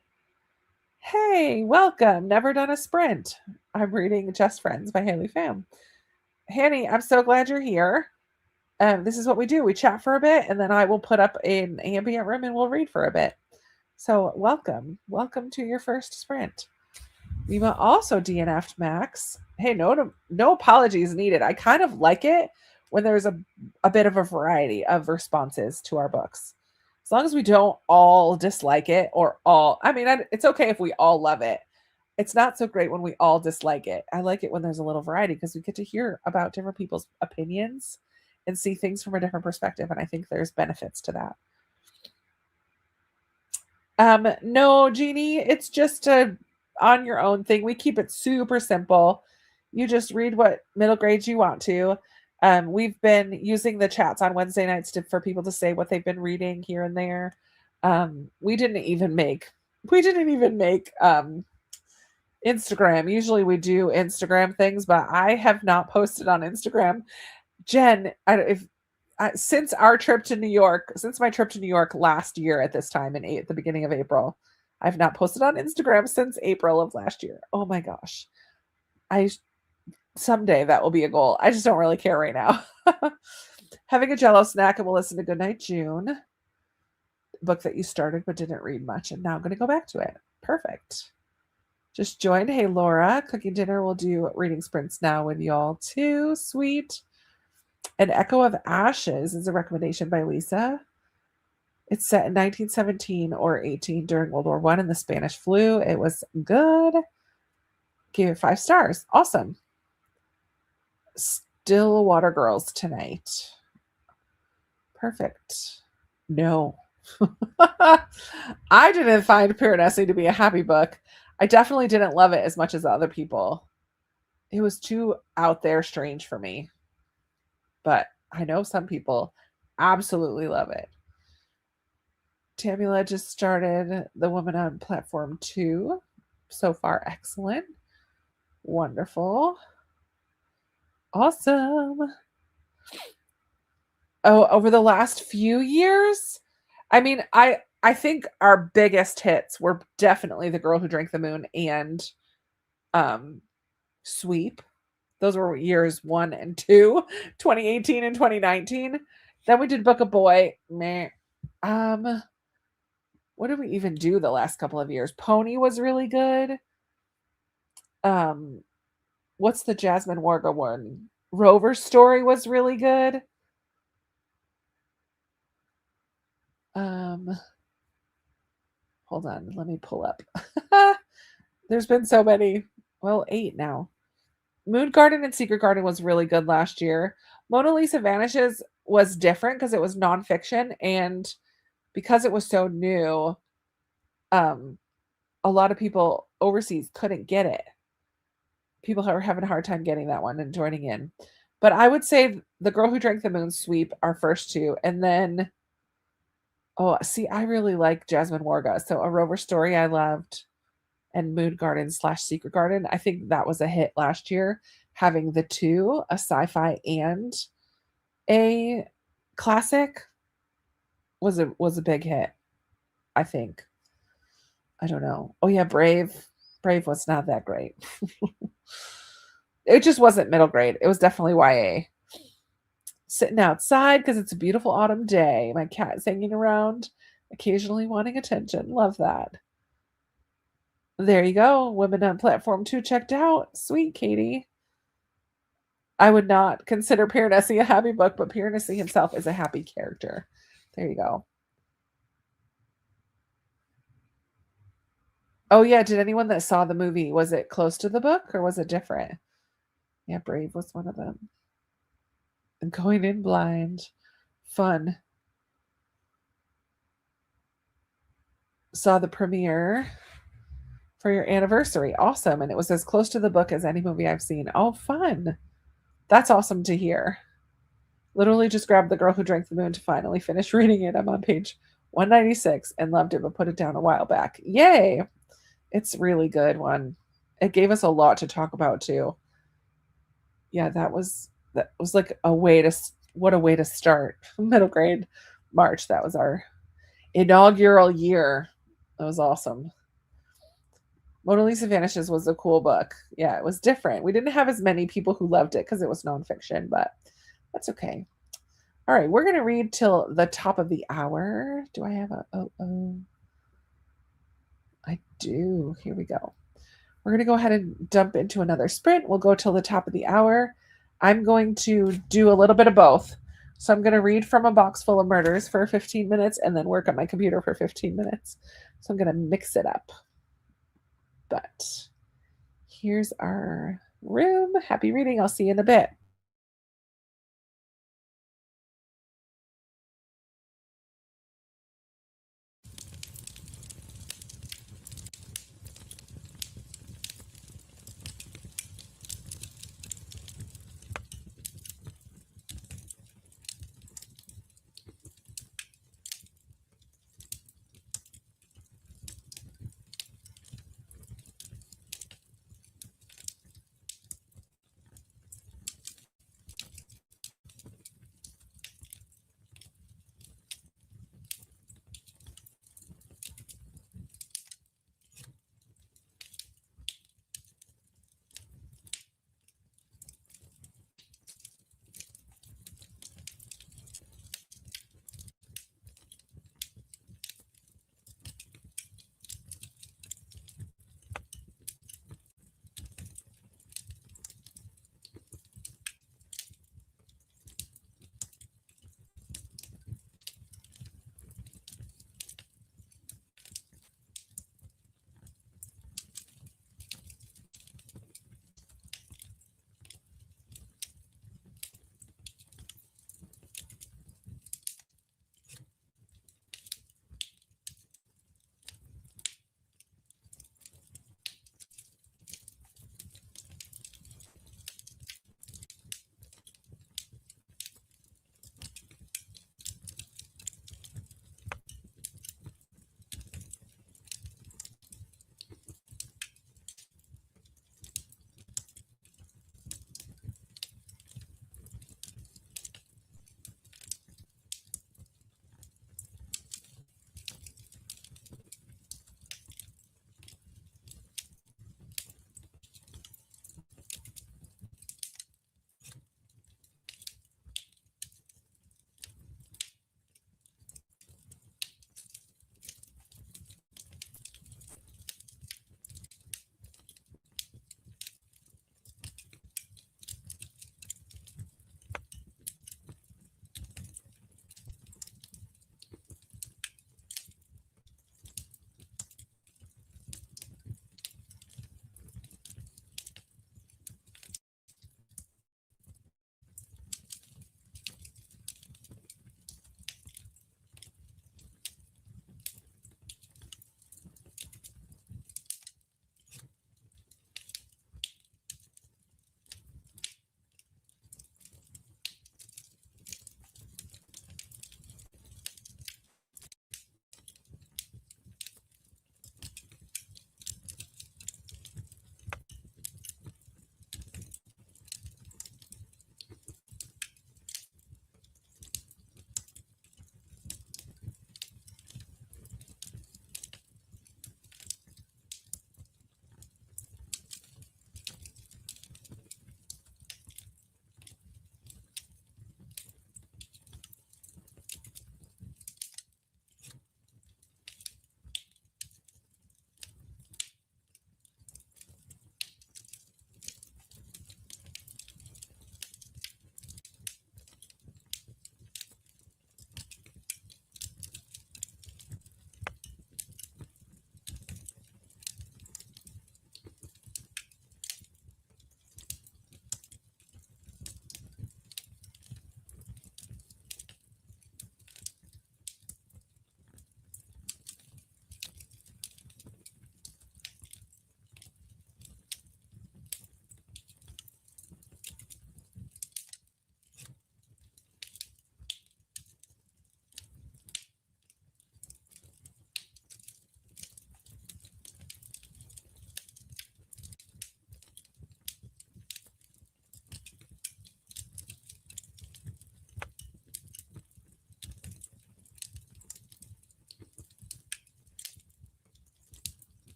Speaker 1: Hey, welcome. Never done a sprint. I'm reading Just Friends by Haley Pham. Hanny, I'm so glad you're here. This is what we do. We chat for a bit, and then I will put up an ambient room and we'll read for a bit. So welcome. Welcome to your first sprint. We also DNF'd Max. Hey, no apologies needed. I kind of like it when there's a bit of a variety of responses to our books. As long as we don't all dislike it it's okay if we all love it. It's not so great when we all dislike it. I like it when there's a little variety because we get to hear about different people's opinions and see things from a different perspective. And I think there's benefits to that. No, Jeannie, it's just a on your own thing. We keep it super simple. You just read what middle grades you want to. We've been using the chats on Wednesday nights for people to say what they've been reading here and there. We didn't even make Instagram. Usually we do Instagram things, but I have not posted on Instagram. Jen, since my trip to New York last year at this time at the beginning of April, I've not posted on Instagram since April of last year. Oh my gosh. Someday that will be a goal. I just don't really care right now. Having a Jello snack, and we'll listen to Goodnight June, book that you started but didn't read much, and now I'm going to go back to it. Perfect. Just joined. Hey, Laura. Cooking dinner. We'll do reading sprints now with y'all too. Sweet. An Echo of Ashes is a recommendation by Lisa. It's set in 1917 or 18 during World War I and the Spanish flu. It was good. Gave it 5 stars. Awesome. Stillwater Girls tonight. Perfect. No. I didn't find Piranesi to be a happy book. I definitely didn't love it as much as the other people. It was too out there strange for me. But I know some people absolutely love it. Tamula just started The Woman on Platform 2. So far, excellent. Wonderful. Awesome. Oh, over the last few years? I mean, I think our biggest hits were definitely The Girl Who Drank the Moon and Sweep. Those were years 1 and 2, 2018 and 2019. Then we did Book of Boy. Meh. What did we even do the last couple of years? Pony was really good. What's the Jasmine Warga one? Rover's Story was really good. Hold on, let me pull up. There's been so many. Well, 8 now. Moon Garden and Secret Garden was really good last year. Mona Lisa Vanishes was different because it was nonfiction, and because it was so new, a lot of people overseas couldn't get it. People are having a hard time getting that one and joining in. But I would say The Girl Who Drank the Moon, Sweep, our first 2, and then Oh, see, I really like Jasmine Warga. So A Rover Story I loved, and Moon Garden slash Secret Garden. I think that was a hit last year. Having the two, a sci-fi and a classic, was a big hit, I think. I don't know. Oh yeah, Brave. Brave was not that great. It just wasn't middle grade. It was definitely YA. Sitting outside because it's a beautiful autumn day. My cat's hanging around, occasionally wanting attention. Love that. There you go. Women on Platform 2 checked out. Sweet, Katie. I would not consider Piranesi a happy book, but Piranesi himself is a happy character. There you go. Oh yeah, did anyone that saw the movie, was it close to the book or was it different? Yeah, Brave was one of them. And Going in blind. Fun. Saw the premiere for your anniversary. Awesome. And it was as close to the book as any movie I've seen. Oh, fun. That's awesome to hear. Literally just grabbed The Girl Who Drank the Moon to finally finish reading it. I'm on page 196 and loved it, but put it down a while back. Yay. It's a really good one. It gave us a lot to talk about too. Yeah, that was like a way to what a way to start middle grade March. That was our inaugural year. That was awesome. Mona Lisa Vanishes was a cool book. Yeah, it was different. We didn't have as many people who loved it because it was nonfiction, but that's okay. All right, we're gonna read till the top of the hour. Do I have a oh? I do. Here we go. We're gonna go ahead and dump into another sprint. We'll go till the top of the hour. I'm going to do a little bit of both. So I'm going to read from a box full of murders for 15 minutes and then work on my computer for 15 minutes. So I'm going to mix it up. But here's our room. Happy reading. I'll see you in a bit.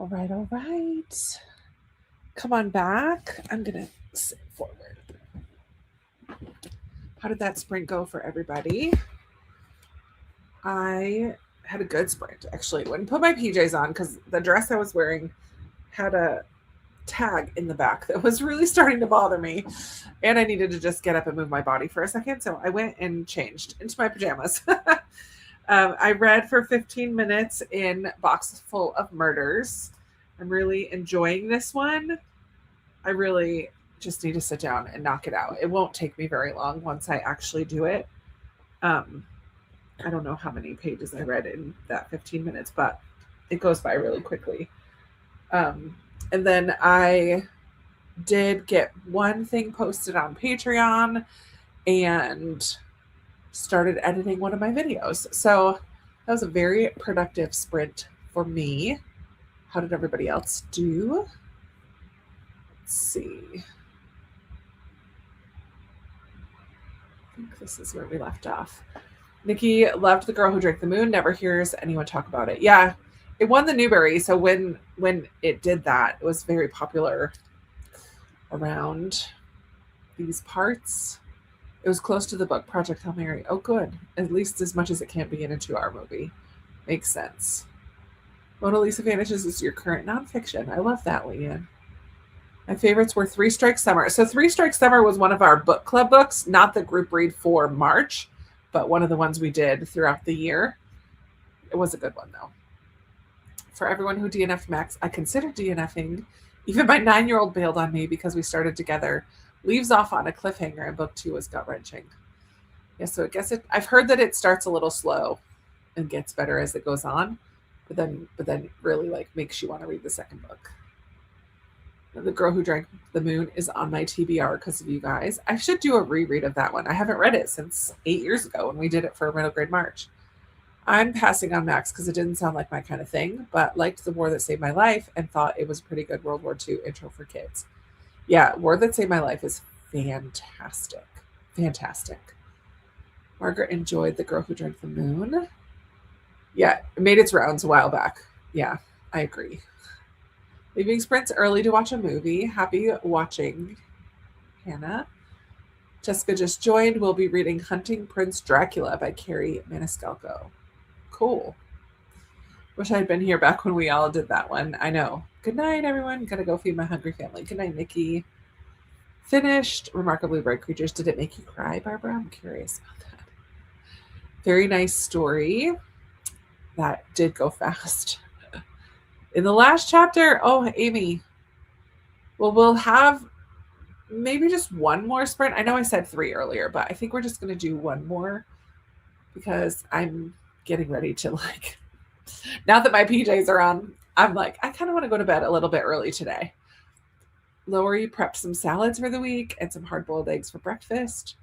Speaker 1: All right, all right. Come on back. I'm going to sit forward. How did that sprint go for everybody? I had a good sprint, actually. Wouldn't put my PJs on because the dress I was wearing had a tag in the back that was really starting to bother me. And I needed to just get up and move my body for a second. So I went and changed into my pajamas. I read for 15 minutes in Box Full of Murders. I'm really enjoying this one. I really just need to sit down and knock it out. It won't take me very long once I actually do it. I don't know how many pages I read in that 15 minutes, but it goes by really quickly. And then I did get one thing posted on Patreon and started editing one of my videos. So that was a very productive sprint for me. How did everybody else do? Let's see. I think this is where we left off. Nikki loved The Girl Who Drank the Moon, never hears anyone talk about it. Yeah, it won the Newbery. So when it did that, it was very popular around these parts. It was close to the book Project Hail Mary. Oh, good. At least as much as it can be in a 2-hour movie. Makes sense. Mona Lisa Vanishes is your current nonfiction. I love that, Leanne. My favorites were Three Strikes Summer. So Three Strikes Summer was one of our book club books, not the group read for March, but one of the ones we did throughout the year. It was a good one, though. For everyone who DNF'd Max, I considered DNFing. Even my 9-year-old bailed on me because we started together. Leaves off on a cliffhanger, and book 2 was gut-wrenching. Yeah, so I guess I've heard that it starts a little slow and gets better as it goes on, but then really like makes you want to read the second book. The Girl Who Drank the Moon is on my TBR because of you guys. I should do a reread of that one. I haven't read it since 8 years ago when we did it for Middle Grade March. I'm passing on Max because it didn't sound like my kind of thing, but liked The War That Saved My Life and thought it was a pretty good World War II intro for kids. Yeah, War That Saved My Life is fantastic. Fantastic. Margaret enjoyed The Girl Who Drank the Moon. Yeah, it made its rounds a while back. Yeah, I agree. Leaving sprints early to watch a movie. Happy watching, Hannah. Jessica just joined. We'll be reading Hunting Prince Dracula by Carrie Maniscalco. Cool. Wish I'd been here back when we all did that one. I know. Good night, everyone. Gotta go feed my hungry family. Good night, Nikki. Finished Remarkably Bright Creatures. Did it make you cry, Barbara? I'm curious about that. Very nice story. That did go fast. In the last chapter, oh, Amy. Well, we'll have maybe just one more sprint. I know I said 3 earlier, but I think we're just going to do one more because I'm getting ready to now that my PJs are on, I'm like, I kind of want to go to bed a little bit early today. Lori prepped some salads for the week and some hard-boiled eggs for breakfast.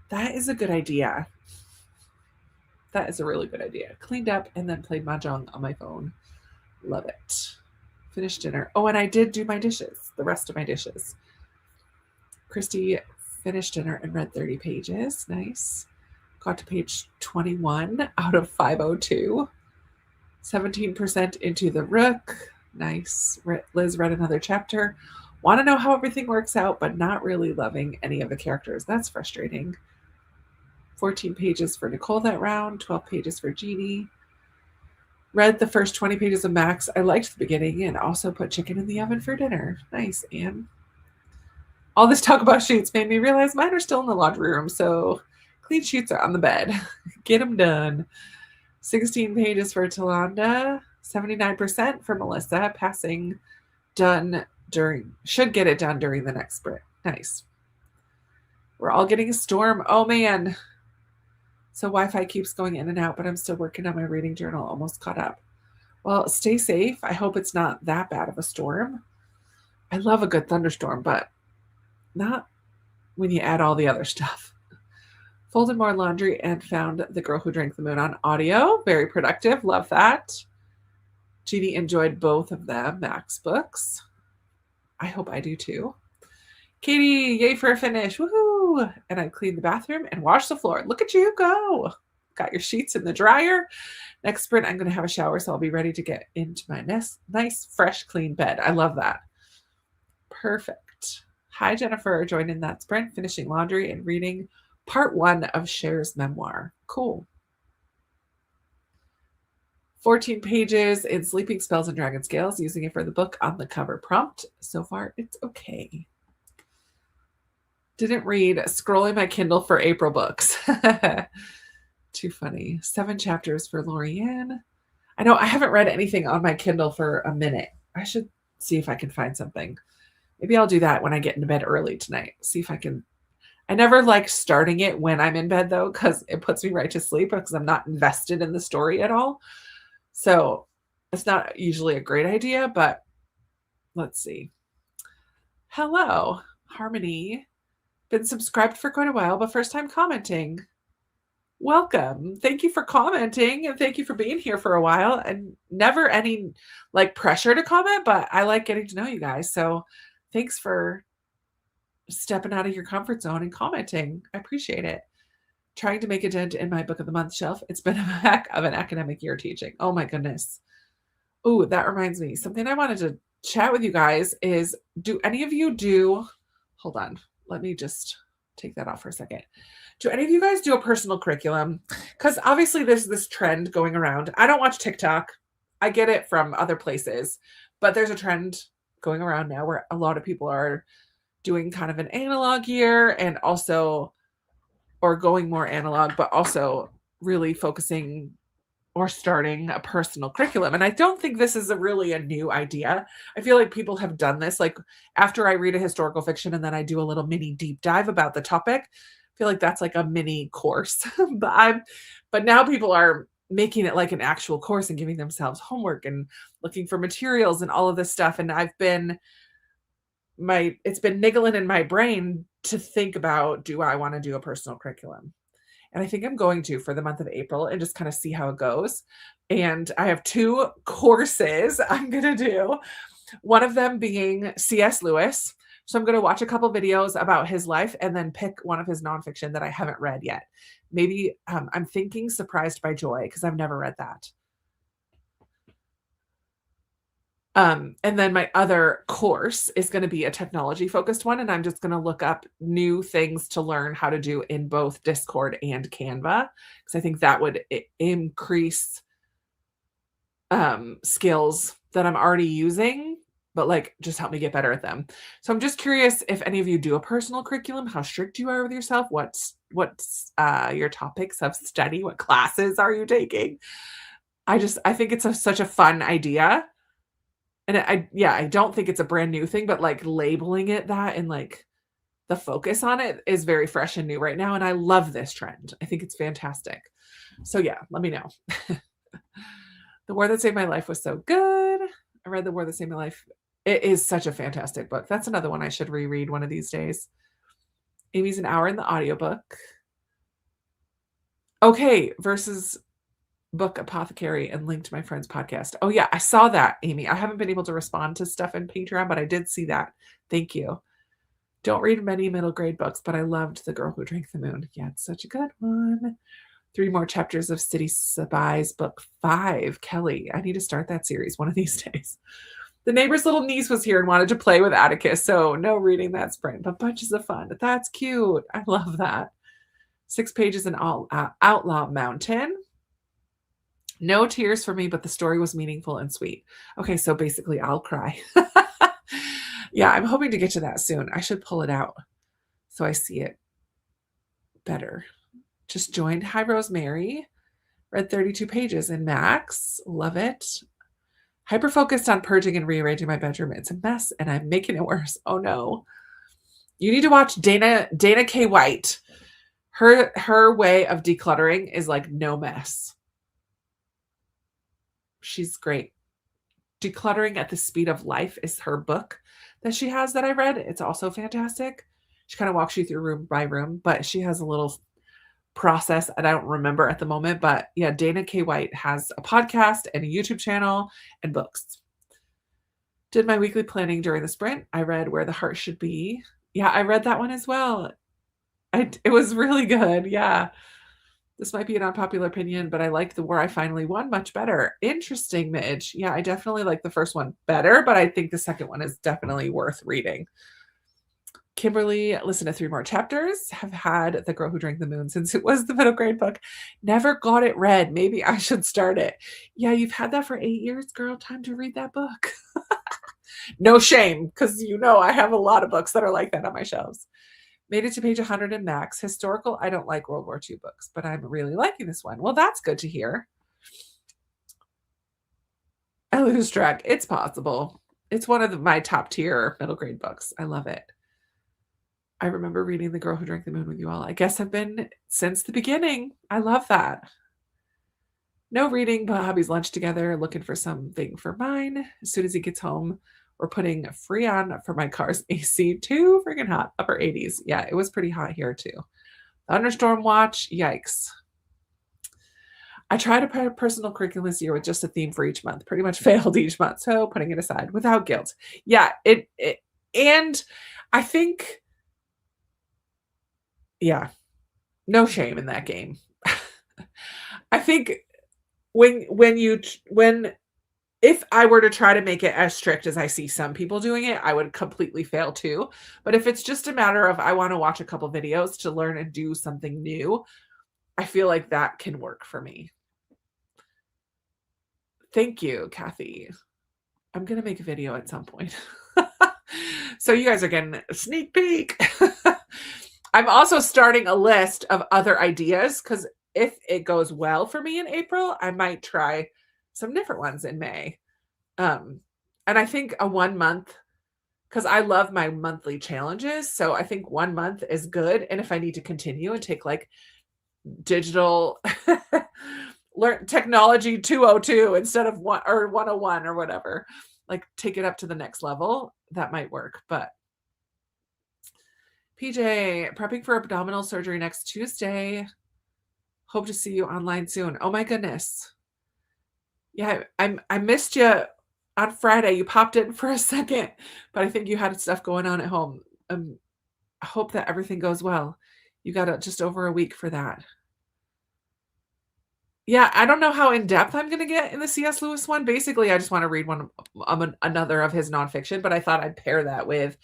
Speaker 1: That is a good idea. That is a really good idea. Cleaned up and then played Mahjong on my phone. Love it. Finished dinner. Oh, and I did do my dishes, the rest of my dishes. Christy finished dinner and read 30 pages. Nice. Got to page 21 out of 502. 17% into The Rook. Nice. Liz read another chapter. Want to know how everything works out, but not really loving any of the characters. That's frustrating. 14 pages for Nicole that round. 12 pages for Jeannie. Read the first 20 pages of Max. I liked the beginning and also put chicken in the oven for dinner. Nice, Anne. All this talk about sheets made me realize mine are still in the laundry room, so clean sheets are on the bed. Get them done. 16 pages for Talanda. 79% for Melissa. Passing done should get it done during the next sprint. Nice. We're all getting a storm. Oh, man. So Wi-Fi keeps going in and out, but I'm still working on my reading journal. Almost caught up. Well, stay safe. I hope it's not that bad of a storm. I love a good thunderstorm, but not when you add all the other stuff. Folded more laundry and found The Girl Who Drank the Moon on audio. Very productive. Love that. Jeannie enjoyed both of them, Max books. I hope I do too. Katie, yay for a finish. Woohoo! And I cleaned the bathroom and washed the floor. Look at you go. Got your sheets in the dryer. Next sprint, I'm going to have a shower, so I'll be ready to get into my nice, fresh, clean bed. I love that. Perfect. Hi, Jennifer. Joined in that sprint, finishing laundry and reading part 1 of Cher's memoir. Cool. 14 pages in Sleeping Spells and Dragon Scales, using it for the book on the cover prompt. So far, it's okay. Didn't read, scrolling my Kindle for April books. Too funny. 7 chapters for Lorianne. I know I haven't read anything on my Kindle for a minute. I should see if I can find something. Maybe I'll do that when I get into bed early tonight. See if I can. I never like starting it when I'm in bed, though, because it puts me right to sleep because I'm not invested in the story at all. So it's not usually a great idea, but let's see. Hello, Harmony. Been subscribed for quite a while, but first time commenting. Welcome. Thank you for commenting, and thank you for being here for a while. And never any like pressure to comment, but I like getting to know you guys. So thanks for stepping out of your comfort zone and commenting. I appreciate it. Trying to make a dent in my book of the month shelf. It's been a heck of an academic year teaching. Oh my goodness. Oh, that reminds me. Something I wanted to chat with you guys is, do any of you do, hold on, let me just take that off for a second. Do any of you guys do a personal curriculum? Because obviously there's this trend going around. I don't watch TikTok. I get it from other places, but there's a trend going around now where a lot of people are doing kind of an analog year and also, or going more analog, but also really focusing or starting a personal curriculum. And I don't think this is really a new idea. I feel like people have done this. Like after I read a historical fiction and then I do a little mini deep dive about the topic, I feel like that's like a mini course. But now people are making it like an actual course and giving themselves homework and looking for materials and all of this stuff. And it's been niggling in my brain to think about, do I want to do a personal curriculum? And I think I'm going to for the month of April and just kind of see how it goes. And I have 2 courses I'm going to do. One of them being C.S. Lewis. So I'm going to watch a couple videos about his life and then pick one of his nonfiction that I haven't read yet. Maybe I'm thinking Surprised by Joy, because I've never read that. And then my other course is going to be a technology focused one. And I'm just going to look up new things to learn how to do in both Discord and Canva, because I think that would increase skills that I'm already using, but like just help me get better at them. So I'm just curious if any of you do a personal curriculum, how strict you are with yourself, what's your topics of study, what classes are you taking? I think it's such a fun idea. And I don't think it's a brand new thing, but like labeling it that and like the focus on it is very fresh and new right now. And I love this trend. I think it's fantastic. So yeah, let me know. The War That Saved My Life was so good. I read The War That Saved My Life. It is such a fantastic book. That's another one I should reread one of these days. Amy's an hour in the audiobook. Okay, versus Book Apothecary and link to my friend's podcast. Oh yeah, I saw that, Amy. I haven't been able to respond to stuff in Patreon, but I did see that. Thank you. Don't read many middle grade books, but I loved The Girl Who Drank the Moon. Yeah, it's such a good one. 3 more chapters of City Spies, book 5. Kelly, I need to start that series one of these days. The neighbor's little niece was here and wanted to play with Atticus, so no reading that sprint, but bunches of fun. That's cute. I love that. 6 pages in Outlaw Mountain. No tears for me, but the story was meaningful and sweet. Okay, so basically I'll cry. Yeah, I'm hoping to get to that soon. I should pull it out so I see it better. Just joined. Hi, Rosemary. Read 32 pages in Max. Love it. Hyper-focused on purging and rearranging my bedroom. It's a mess, and I'm making it worse. Oh, no. You need to watch Dana K. White. Her way of decluttering is like no mess. She's great. Decluttering at the Speed of Life is her book that she has that I read. It's also fantastic. She kind of walks you through room by room, but she has a little process I don't remember at the moment. But yeah, Dana K. White has a podcast and a YouTube channel and books. Did my weekly planning during the sprint. I read Where the Heart Should Be. Yeah, I read that one as well. It was really good. Yeah. This might be an unpopular opinion, but I like The War I Finally Won much better. Interesting, Midge. Yeah, I definitely like the first one better, but I think the second one is definitely worth reading. Kimberly, listen to 3 more chapters. Have had The Girl Who Drank the Moon since it was the middle grade book. Never got it read. Maybe I should start it. Yeah, you've had that for 8 years, girl. Time to read that book. No shame, because I have a lot of books that are like that on my shelves. Made it to page 100 in Max. Historical, I don't like World War II books, but I'm really liking this one. Well, that's good to hear. I lose track. It's possible. It's one of my top tier middle grade books. I love it. I remember reading The Girl Who Drank the Moon with you all. I guess I've been since the beginning. I love that. No reading, but hubby's lunch together, looking for something for mine. As soon as he gets home, we're putting Freon for my car's AC. Too freaking hot, upper 80s. Yeah, it was pretty hot here too. Thunderstorm watch, yikes. I tried a personal curriculum this year with just a theme for each month. Pretty much failed each month, so putting it aside without guilt. Yeah, and I think, yeah, no shame in that game. I think if I were to try to make it as strict as I see some people doing it, I would completely fail too. But if it's just a matter of I want to watch a couple videos to learn and do something new, I feel like that can work for me. Thank you, Kathy. I'm going to make a video at some point. So you guys are getting a sneak peek. I'm also starting a list of other ideas because if it goes well for me in April, I might try some different ones in May. And I think a 1 month, because I love my monthly challenges. So I think 1 month is good. And if I need to continue and take like digital learn technology 202 instead of 101 or whatever, like take it up to the next level, that might work. But PJ, prepping for abdominal surgery next Tuesday. Hope to see you online soon. Oh my goodness. Yeah, I missed you on Friday. You popped in for a second, but I think you had stuff going on at home. I hope that everything goes well. You got just over a week for that. Yeah, I don't know how in depth I'm going to get in the C.S. Lewis one. Basically, I just want to read another of his nonfiction, but I thought I'd pair that with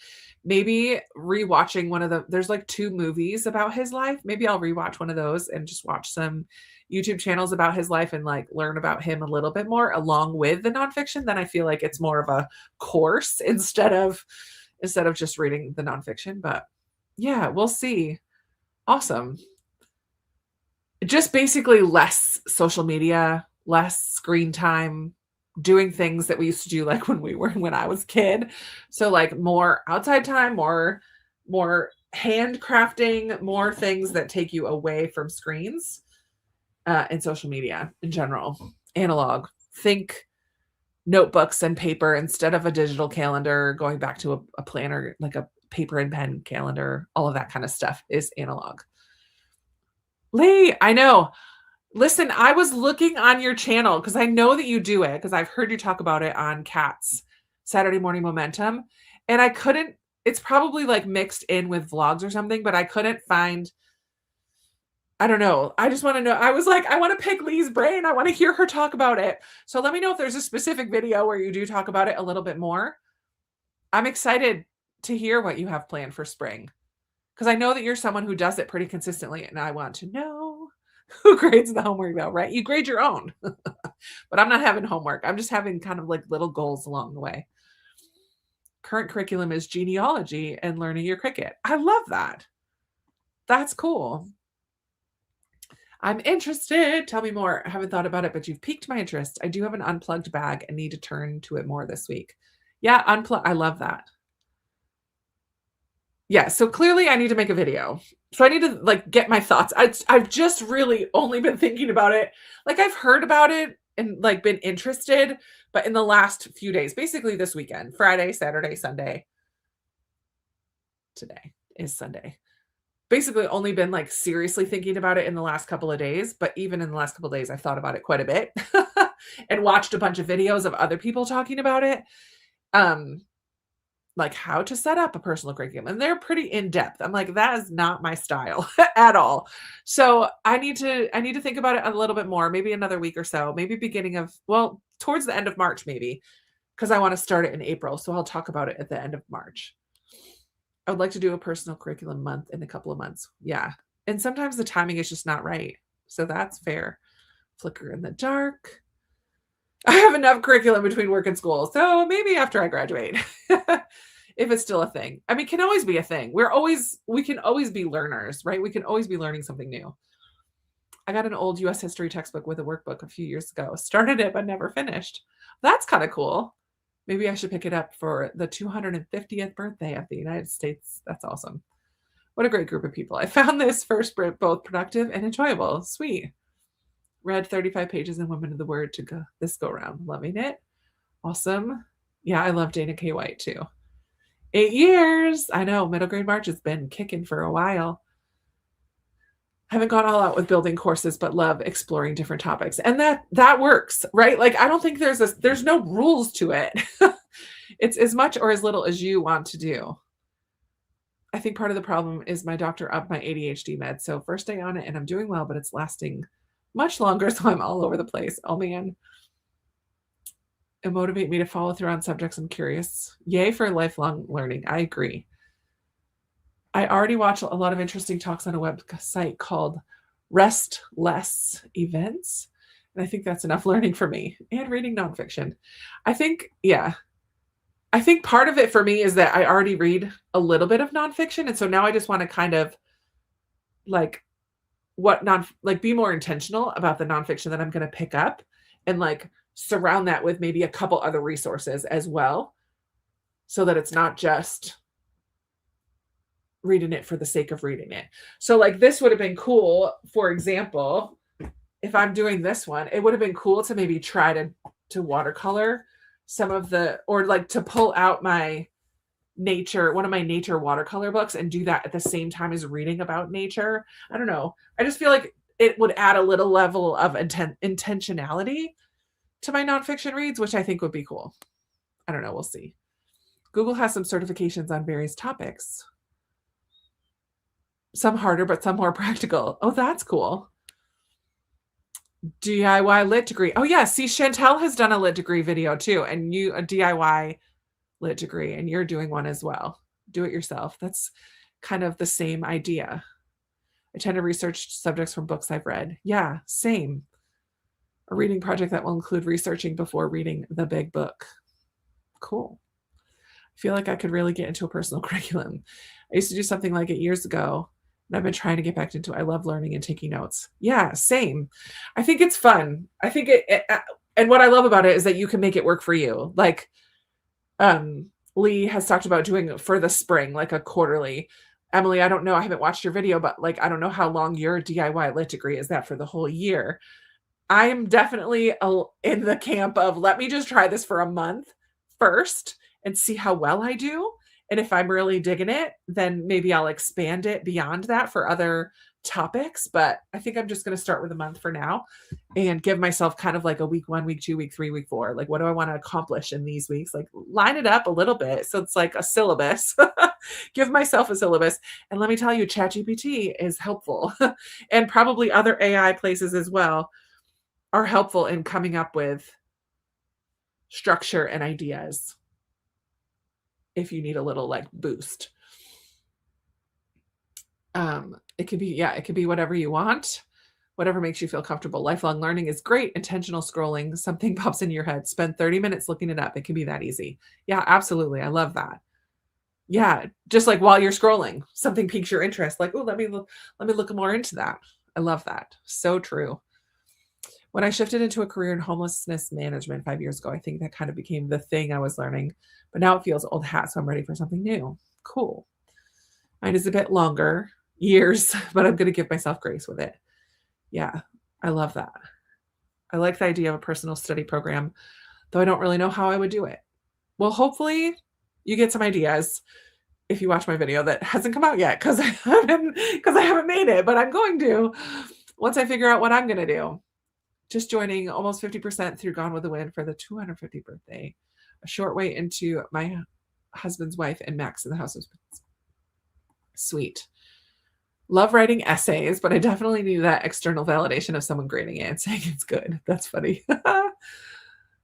Speaker 1: maybe rewatching there's like 2 movies about his life. Maybe I'll rewatch one of those and just watch some YouTube channels about his life and like learn about him a little bit more along with the nonfiction. Then I feel like it's more of a course instead of just reading the nonfiction. But yeah, we'll see. Awesome. Just basically less social media, less screen time, doing things that we used to do like when I was a kid. So like more outside time, more handcrafting, more things that take you away from screens and social media in general. Analog. Think notebooks and paper instead of a digital calendar, going back to a planner, like a paper and pen calendar. All of that kind of stuff is analog. Lee, I know. Listen, I was looking on your channel because I know that you do it because I've heard you talk about it on Kat's Saturday Morning Momentum. And I couldn't, it's probably like mixed in with vlogs or something, but I couldn't find, I don't know. I just want to know. I was like, I want to pick Lee's brain. I want to hear her talk about it. So let me know if there's a specific video where you do talk about it a little bit more. I'm excited to hear what you have planned for spring. Because I know that you're someone who does it pretty consistently, and I want to know who grades the homework though, right? You grade your own. But I'm not having homework. I'm just having kind of like little goals along the way. Current curriculum is genealogy and learning your cricket. I love that. That's cool. I'm interested. Tell me more. I haven't thought about it, but you've piqued my interest. I do have an unplugged bag and need to turn to it more this week. Yeah, unplug. I love that. Yeah, so clearly I need to make a video. So I need to like get my thoughts. I've just really only been thinking about it. Like I've heard about it and like been interested, but in the last few days, basically this weekend, Friday, Saturday, Sunday. Today is Sunday. Basically only been like seriously thinking about it in the last couple of days, but even in the last couple of days, I've thought about it quite a bit and watched a bunch of videos of other people talking about it. like how to set up a personal curriculum. And they're pretty in depth. I'm like, that is not my style at all. So I need to think about it a little bit more, maybe another week or so, maybe towards the end of March, maybe, because I want to start it in April. So I'll talk about it at the end of March. I would like to do a personal curriculum month in a couple of months. Yeah. And sometimes the timing is just not right. So that's fair. Flicker in the dark. I have enough curriculum between work and school. So maybe after I graduate, if it's still a thing. I mean, it can always be a thing. We can always be learners, right? We can always be learning something new. I got an old US history textbook with a workbook a few years ago. Started it, but never finished. That's kind of cool. Maybe I should pick it up for the 250th birthday of the United States. That's awesome. What a great group of people. I found this first both productive and enjoyable. Sweet. Read 35 pages in Women of the Word this go round. Loving it. Awesome. Yeah, I love Dana K. White too. 8 years. I know. Middle grade March has been kicking for a while. Haven't gone all out with building courses, but love exploring different topics. And that works, right? Like, I don't think there's no rules to it. It's as much or as little as you want to do. I think part of the problem is my doctor upped my ADHD meds. So first day on it and I'm doing well, but it's lasting much longer. So I'm all over the place. Oh man. It motivate me to follow through on subjects I'm curious. Yay for lifelong learning. I agree. I already watch a lot of interesting talks on a website called Rest Less Events. And I think that's enough learning for me, and reading nonfiction. I think part of it for me is that I already read a little bit of nonfiction. And so now I just want to kind of be more intentional about the nonfiction that I'm going to pick up, and like surround that with maybe a couple other resources as well, so that it's not just reading it for the sake of reading it. So like this would have been cool, for example, if I'm doing this one, it would have been cool to maybe try to watercolor some of or like to pull out one of my nature watercolor books and do that at the same time as reading about nature. I don't know. I just feel like it would add a little level of intentionality to my nonfiction reads, which I think would be cool. I don't know. We'll see. Google has some certifications on various topics. Some harder, but some more practical. Oh, that's cool. DIY lit degree. Oh yeah. See, Chantel has done a lit degree video too. And a DIY lit degree, and you're doing one as well. Do it yourself. That's kind of the same idea. I tend to research subjects from books I've read. Yeah, same. A reading project that will include researching before reading the big book. Cool. I feel like I could really get into a personal curriculum. I used to do something like it years ago, and I've been trying to get back into it. I love learning and taking notes. Yeah, same. I think it's fun. I think and what I love about it is that you can make it work for you. Like, Lee has talked about doing for the spring, like a quarterly. Emily, I don't know. I haven't watched your video, but like, I don't know how long your DIY lit degree is. That for the whole year? I am definitely in the camp of let me just try this for a month first and see how well I do. And if I'm really digging it, then maybe I'll expand it beyond that for other topics. But I think I'm just going to start with a month for now and give myself kind of like a week 1, week 2, week 3, week 4. Like, what do I want to accomplish in these weeks? Like, line it up a little bit. So it's like a syllabus. Give myself a syllabus. And let me tell you, ChatGPT is helpful. And probably other AI places as well are helpful in coming up with structure and ideas if you need a little like boost. It could be whatever you want, whatever makes you feel comfortable. Lifelong learning is great. Intentional scrolling, something pops in your head, spend 30 minutes looking it up. It can be that easy. Yeah, absolutely. I love that. Yeah, just like while you're scrolling, something piques your interest. Like, oh, let me look more into that. I love that. So true. When I shifted into a career in homelessness management 5 years ago, I think that kind of became the thing I was learning. But now it feels old hat, so I'm ready for something new. Cool. Mine is a bit longer, years, but I'm going to give myself grace with it. Yeah, I love that. I like the idea of a personal study program, though I don't really know how I would do it. Well, hopefully you get some ideas if you watch my video that hasn't come out yet because I haven't made it, but I'm going to once I figure out what I'm going to do. Just joining almost 50% through Gone with the Wind for the 250th birthday. A short way into my husband's wife and Max in the House of Spirits. Sweet. Love writing essays, but I definitely need that external validation of someone grading it and saying it's good. That's funny.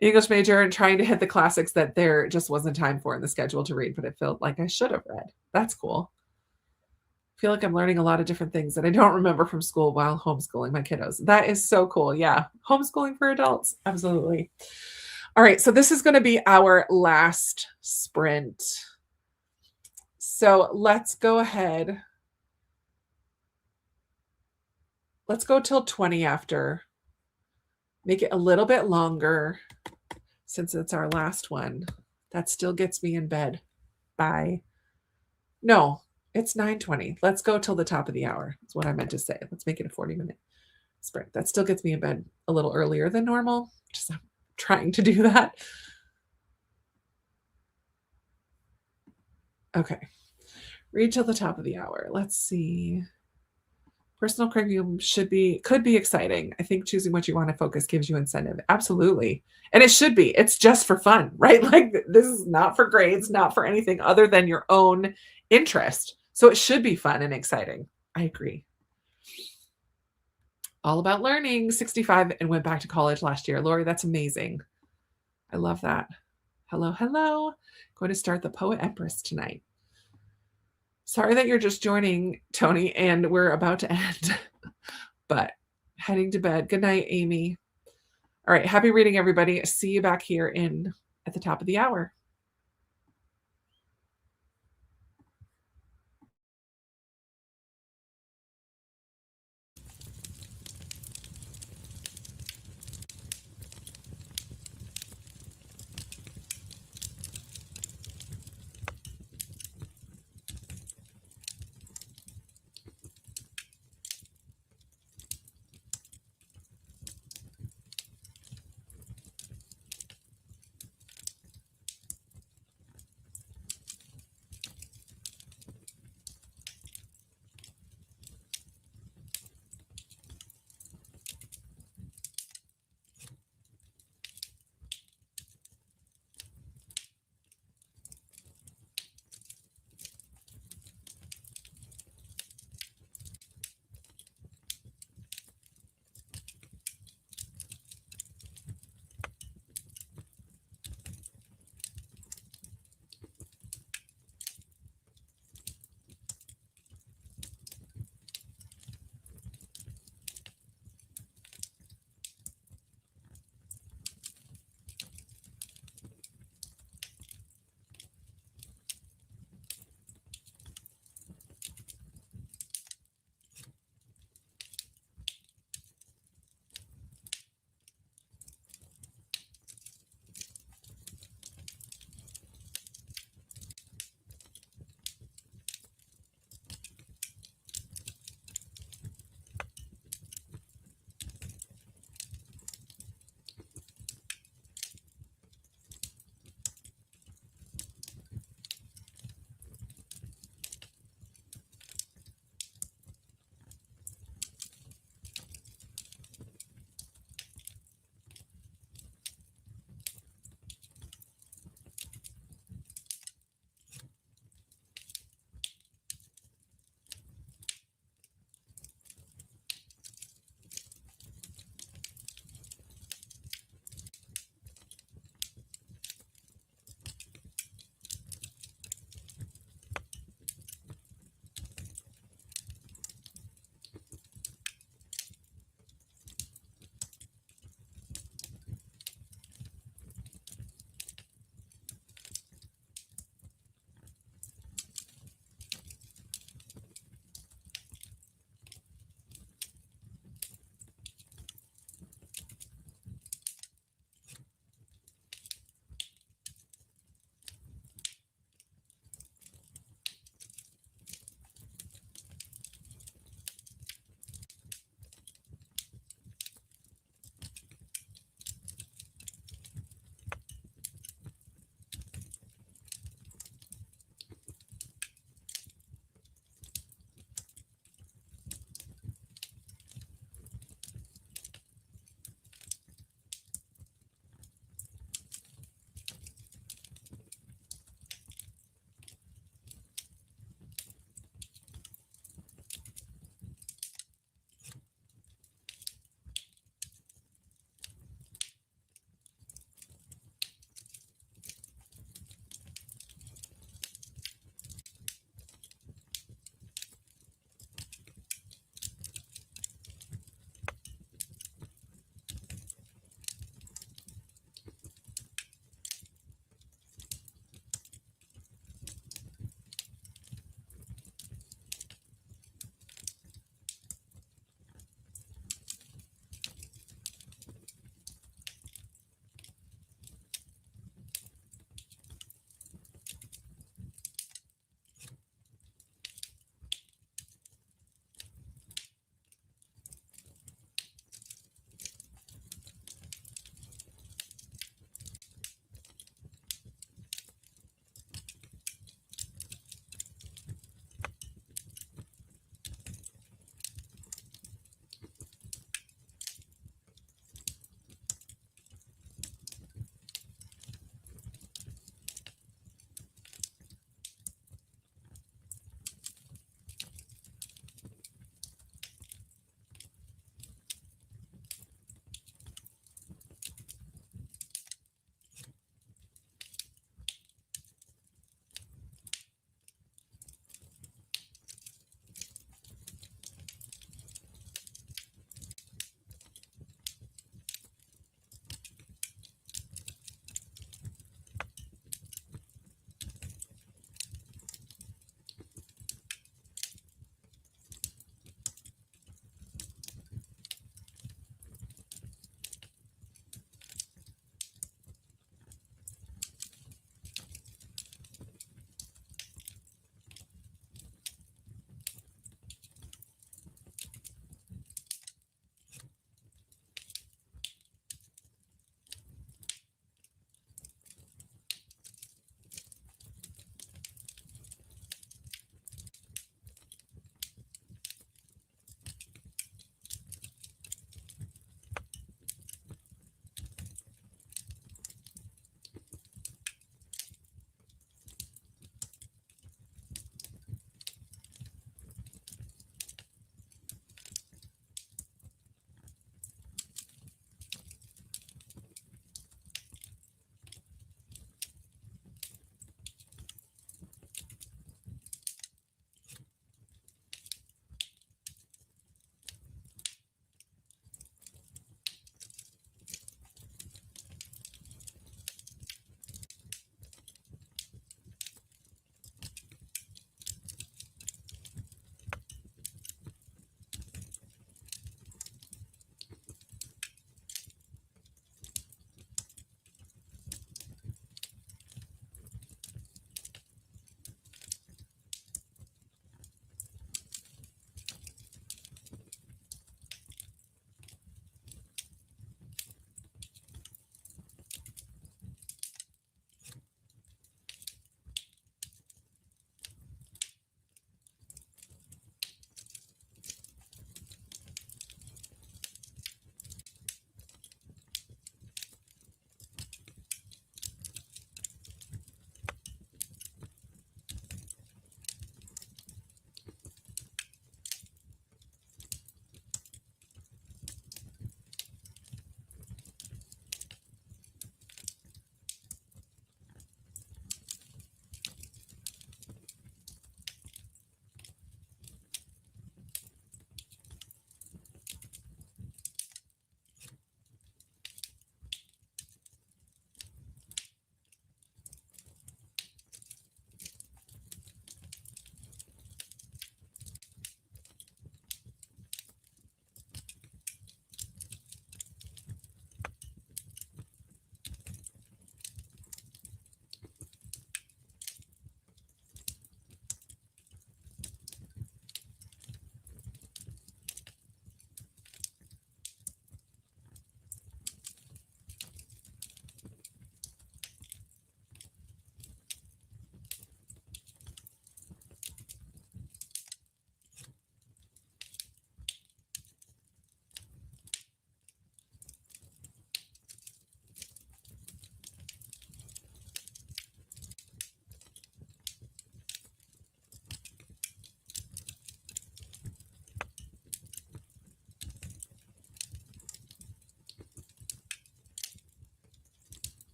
Speaker 1: English major and trying to hit the classics that there just wasn't time for in the schedule to read, but it felt like I should have read. That's cool. I feel like I'm learning a lot of different things that I don't remember from school while homeschooling my kiddos. That is so cool. Yeah. Homeschooling for adults. Absolutely. All right. So this is going to be our last sprint. So let's go ahead. Let's go till 20 after. Make it a little bit longer since it's our last one. That still gets me in bed. Bye. No, it's 9:20. Let's go till the top of the hour. That's what I meant to say. Let's make it a 40-minute sprint. That still gets me in bed a little earlier than normal. Just I'm trying to do that. Okay. Read till the top of the hour. Let's see. Personal curriculum could be exciting. I think choosing what you want to focus gives you incentive. Absolutely. And it should be. It's just for fun, right? Like this is not for grades, not for anything other than your own interest. So it should be fun and exciting. I agree. All about learning, 65 and went back to college last year. Lori, that's amazing. I love that. Hello, hello. Going to start the Poet Empress tonight. Sorry that you're just joining, Tony, and we're about to end, but heading to bed. Good night, Amy. All right. Happy reading, everybody. See you back here at the top of the hour.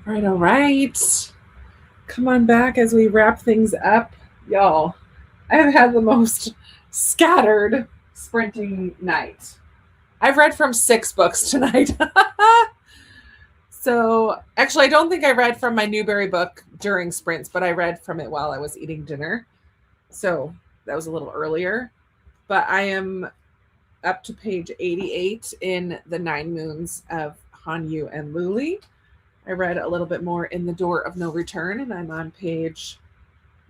Speaker 1: All right. Come on back as we wrap things up. Y'all, I have had the most scattered sprinting night. I've read from 6 books tonight. So, actually, I don't think I read from my Newbery book during sprints, but I read from it while I was eating dinner. So, that was a little earlier. But I am up to page 88 in The 9 Moons of Hanyu and Luli. I read a little bit more in The Door of No Return, and I'm on page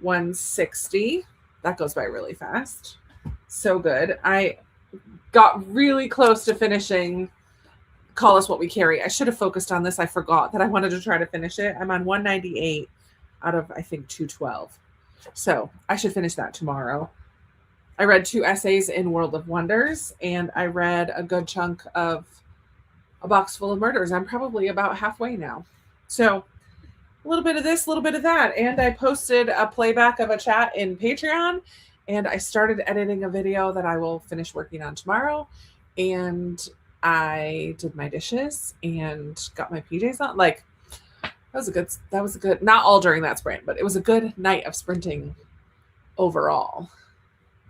Speaker 1: 160. That goes by really fast. So good. I got really close to finishing Call Us What We Carry. I should have focused on this. I forgot that I wanted to try to finish it. I'm on 198 out of, I think, 212. So I should finish that tomorrow. I read 2 essays in World of Wonders, and I read a good chunk of A Box Full of Murders. I'm probably about halfway now. So a little bit of this, a little bit of that. And I posted a playback of a chat in Patreon, and I started editing a video that I will finish working on tomorrow. And I did my dishes and got my PJs on. Like, that was a good, not all during that sprint, but it was a good night of sprinting overall.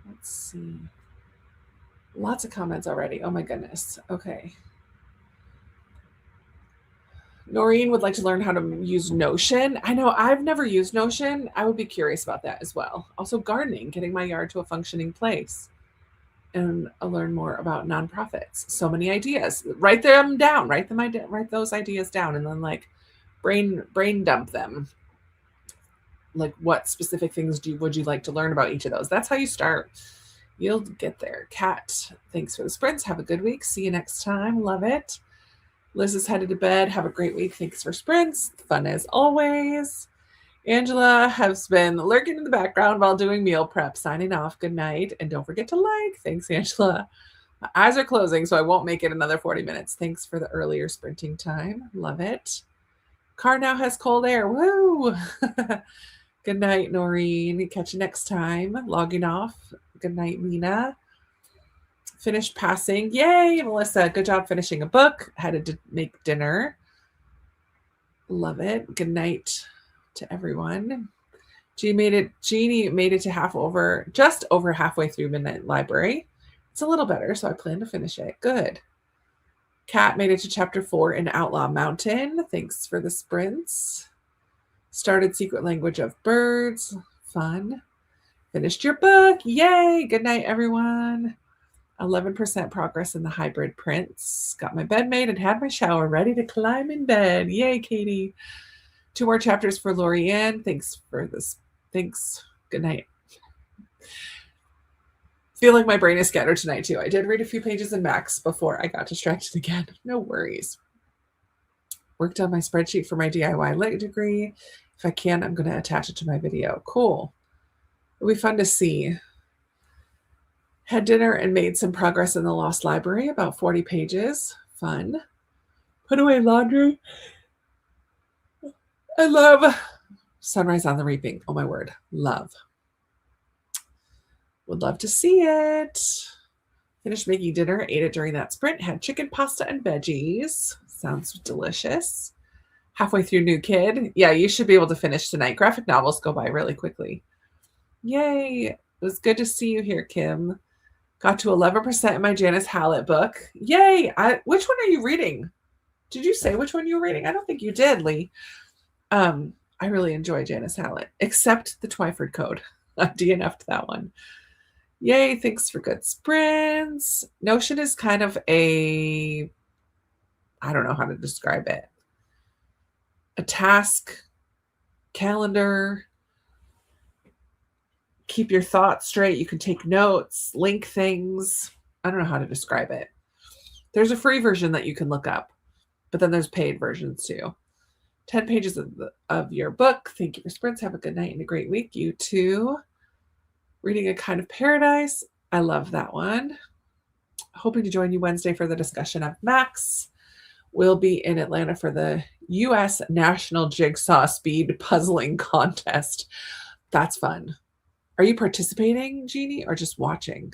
Speaker 1: Let's see. Lots of comments already. Oh my goodness. Okay. Noreen would like to learn how to use Notion. I know I've never used Notion. I would be curious about that as well. Also gardening, getting my yard to a functioning place. And I'll learn more about nonprofits. So many ideas. Write them down. Write those ideas down, and then like brain dump them. Like, what specific things would you like to learn about each of those? That's how you start. You'll get there. Kat, thanks for the sprints. Have a good week. See you next time. Love it. Liz is headed to bed. Have a great week. Thanks for sprints. Fun as always. Angela has been lurking in the background while doing meal prep. Signing off. Good night. And don't forget to like. Thanks, Angela. My eyes are closing, so I won't make it another 40 minutes. Thanks for the earlier sprinting time. Love it. Car now has cold air. Woo! Good night, Noreen. Catch you next time. Logging off. Good night, Mina. Finished passing. Yay, Melissa. Good job finishing a book. Had to make dinner. Love it. Good night to everyone. Jeannie made it to just over halfway through Midnight Library. It's a little better, so I plan to finish it. Good. Kat made it to chapter 4 in Outlaw Mountain. Thanks for the sprints. Started Secret Language of Birds. Fun. Finished your book. Yay. Good night, everyone. 11% progress in the hybrid prints. Got my bed made and had my shower ready to climb in bed. Yay, Katie. 2 more chapters for Lorianne. Thanks for this. Thanks. Good night. Feel like my brain is scattered tonight, too. I did read a few pages in Max before I got distracted again. No worries. Worked on my spreadsheet for my DIY lit degree. If I can, I'm going to attach it to my video. Cool. It'll be fun to see. Had dinner and made some progress in the Lost Library, about 40 pages. Fun. Put away laundry. I love Sunrise on the Reaping. Oh my word. Love. Would love to see it. Finished making dinner. Ate it during that sprint. Had chicken, pasta, and veggies. Sounds delicious. Halfway through New Kid. Yeah, you should be able to finish tonight. Graphic novels go by really quickly. Yay. It was good to see you here, Kim. Got to 11% in my Janice Hallett book. Yay. Which one are you reading? Did you say which one you were reading? I don't think you did, Lee. I really enjoy Janice Hallett, except the Twyford Code. I DNF'd that one. Yay. Thanks for good sprints. Notion is kind of I don't know how to describe it. A task calendar. Keep your thoughts straight. You can take notes, link things. I don't know how to describe it. There's a free version that you can look up, but then there's paid versions too. 10 pages of your book. Thank you for sprints. Have a good night and a great week. You too. Reading A Kind of Paradise. I love that one. Hoping to join you Wednesday for the discussion of Max. We'll be in Atlanta for the U.S. National Jigsaw Speed Puzzling Contest. That's fun. Are you participating, Jeannie, or just watching?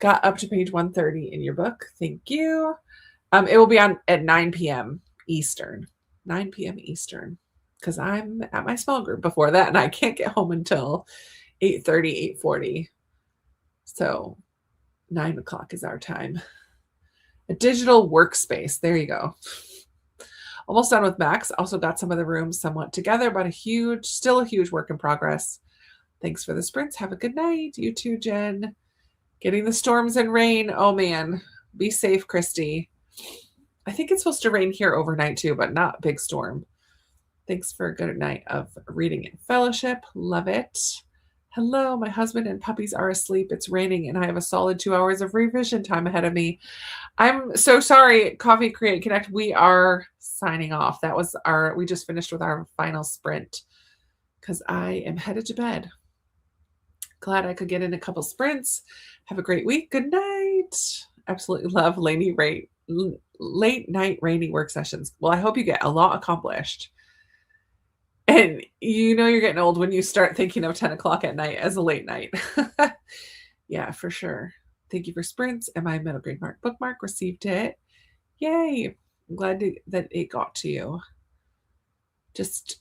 Speaker 1: Got up to page 130 in your book. Thank you. It will be on at 9 p.m. Eastern. 9 p.m. Eastern, because I'm at my small group before that and I can't get home until 8:30, 8:40. So 9 o'clock is our time. A digital workspace. There you go. Almost done with Max. Also got some of the rooms somewhat together, but still a huge work in progress. Thanks for the sprints. Have a good night. You too, Jen. Getting the storms and rain. Oh man, be safe, Christy. I think it's supposed to rain here overnight too, but not big storm. Thanks for a good night of reading and fellowship. Love it. Hello, my husband and puppies are asleep. It's raining and I have a solid 2 hours of revision time ahead of me. I'm so sorry, Coffee Create Connect. We are signing off. We just finished with our final sprint because I am headed to bed. Glad I could get in a couple sprints. Have a great week. Good night. Absolutely love late night rainy work sessions. Well, I hope you get a lot accomplished. And you're getting old when you start thinking of 10 o'clock at night as a late night. Yeah, for sure. Thank you for sprints. And my middle grade mark bookmark received it. Yay. I'm glad that it got to you. Just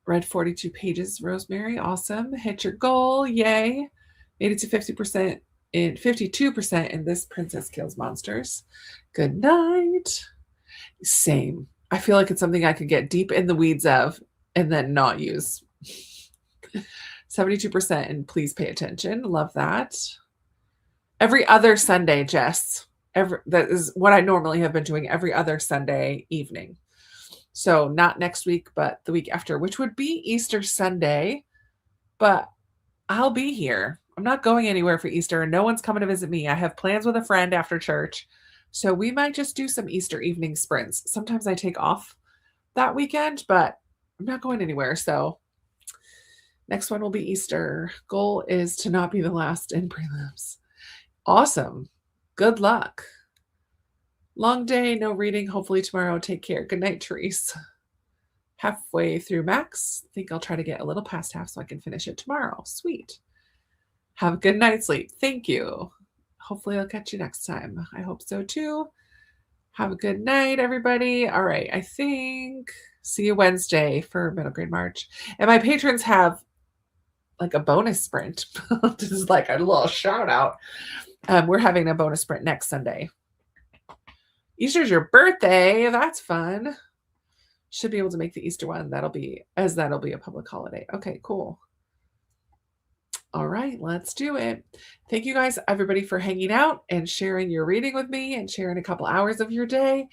Speaker 1: read 42 pages, Rosemary. Awesome. Hit your goal. Yay. Made it to 50% in 52% in this Princess Kills Monsters. Good night. Same. I feel like it's something I could get deep in the weeds of and then not use. 72% and please pay attention. Love that. Every other Sunday, Jess. That is what I normally have been doing every other Sunday evening. So not next week, but the week after, which would be Easter Sunday. But I'll be here. I'm not going anywhere for Easter. No one's coming to visit me. I have plans with a friend after church. So we might just do some Easter evening sprints. Sometimes I take off that weekend, but I'm not going anywhere. So next one will be Easter. Goal is to not be the last in prelims. Awesome. Good luck. Long day, no reading. Hopefully tomorrow. Take care. Good night, Therese. Halfway through Max. I think I'll try to get a little past half so I can finish it tomorrow. Sweet. Have a good night's sleep. Thank you. Hopefully I'll catch you next time. I hope so too. Have a good night, everybody. All right. I think see you Wednesday for middle grade March. And my patrons have like a bonus sprint. This is like a little shout out. We're having a bonus sprint next Sunday. Easter's your birthday. That's fun. Should be able to make the Easter one. That'll be a public holiday. Okay, cool. All right, let's do it. Thank you guys, everybody, for hanging out and sharing your reading with me and sharing a couple hours of your day.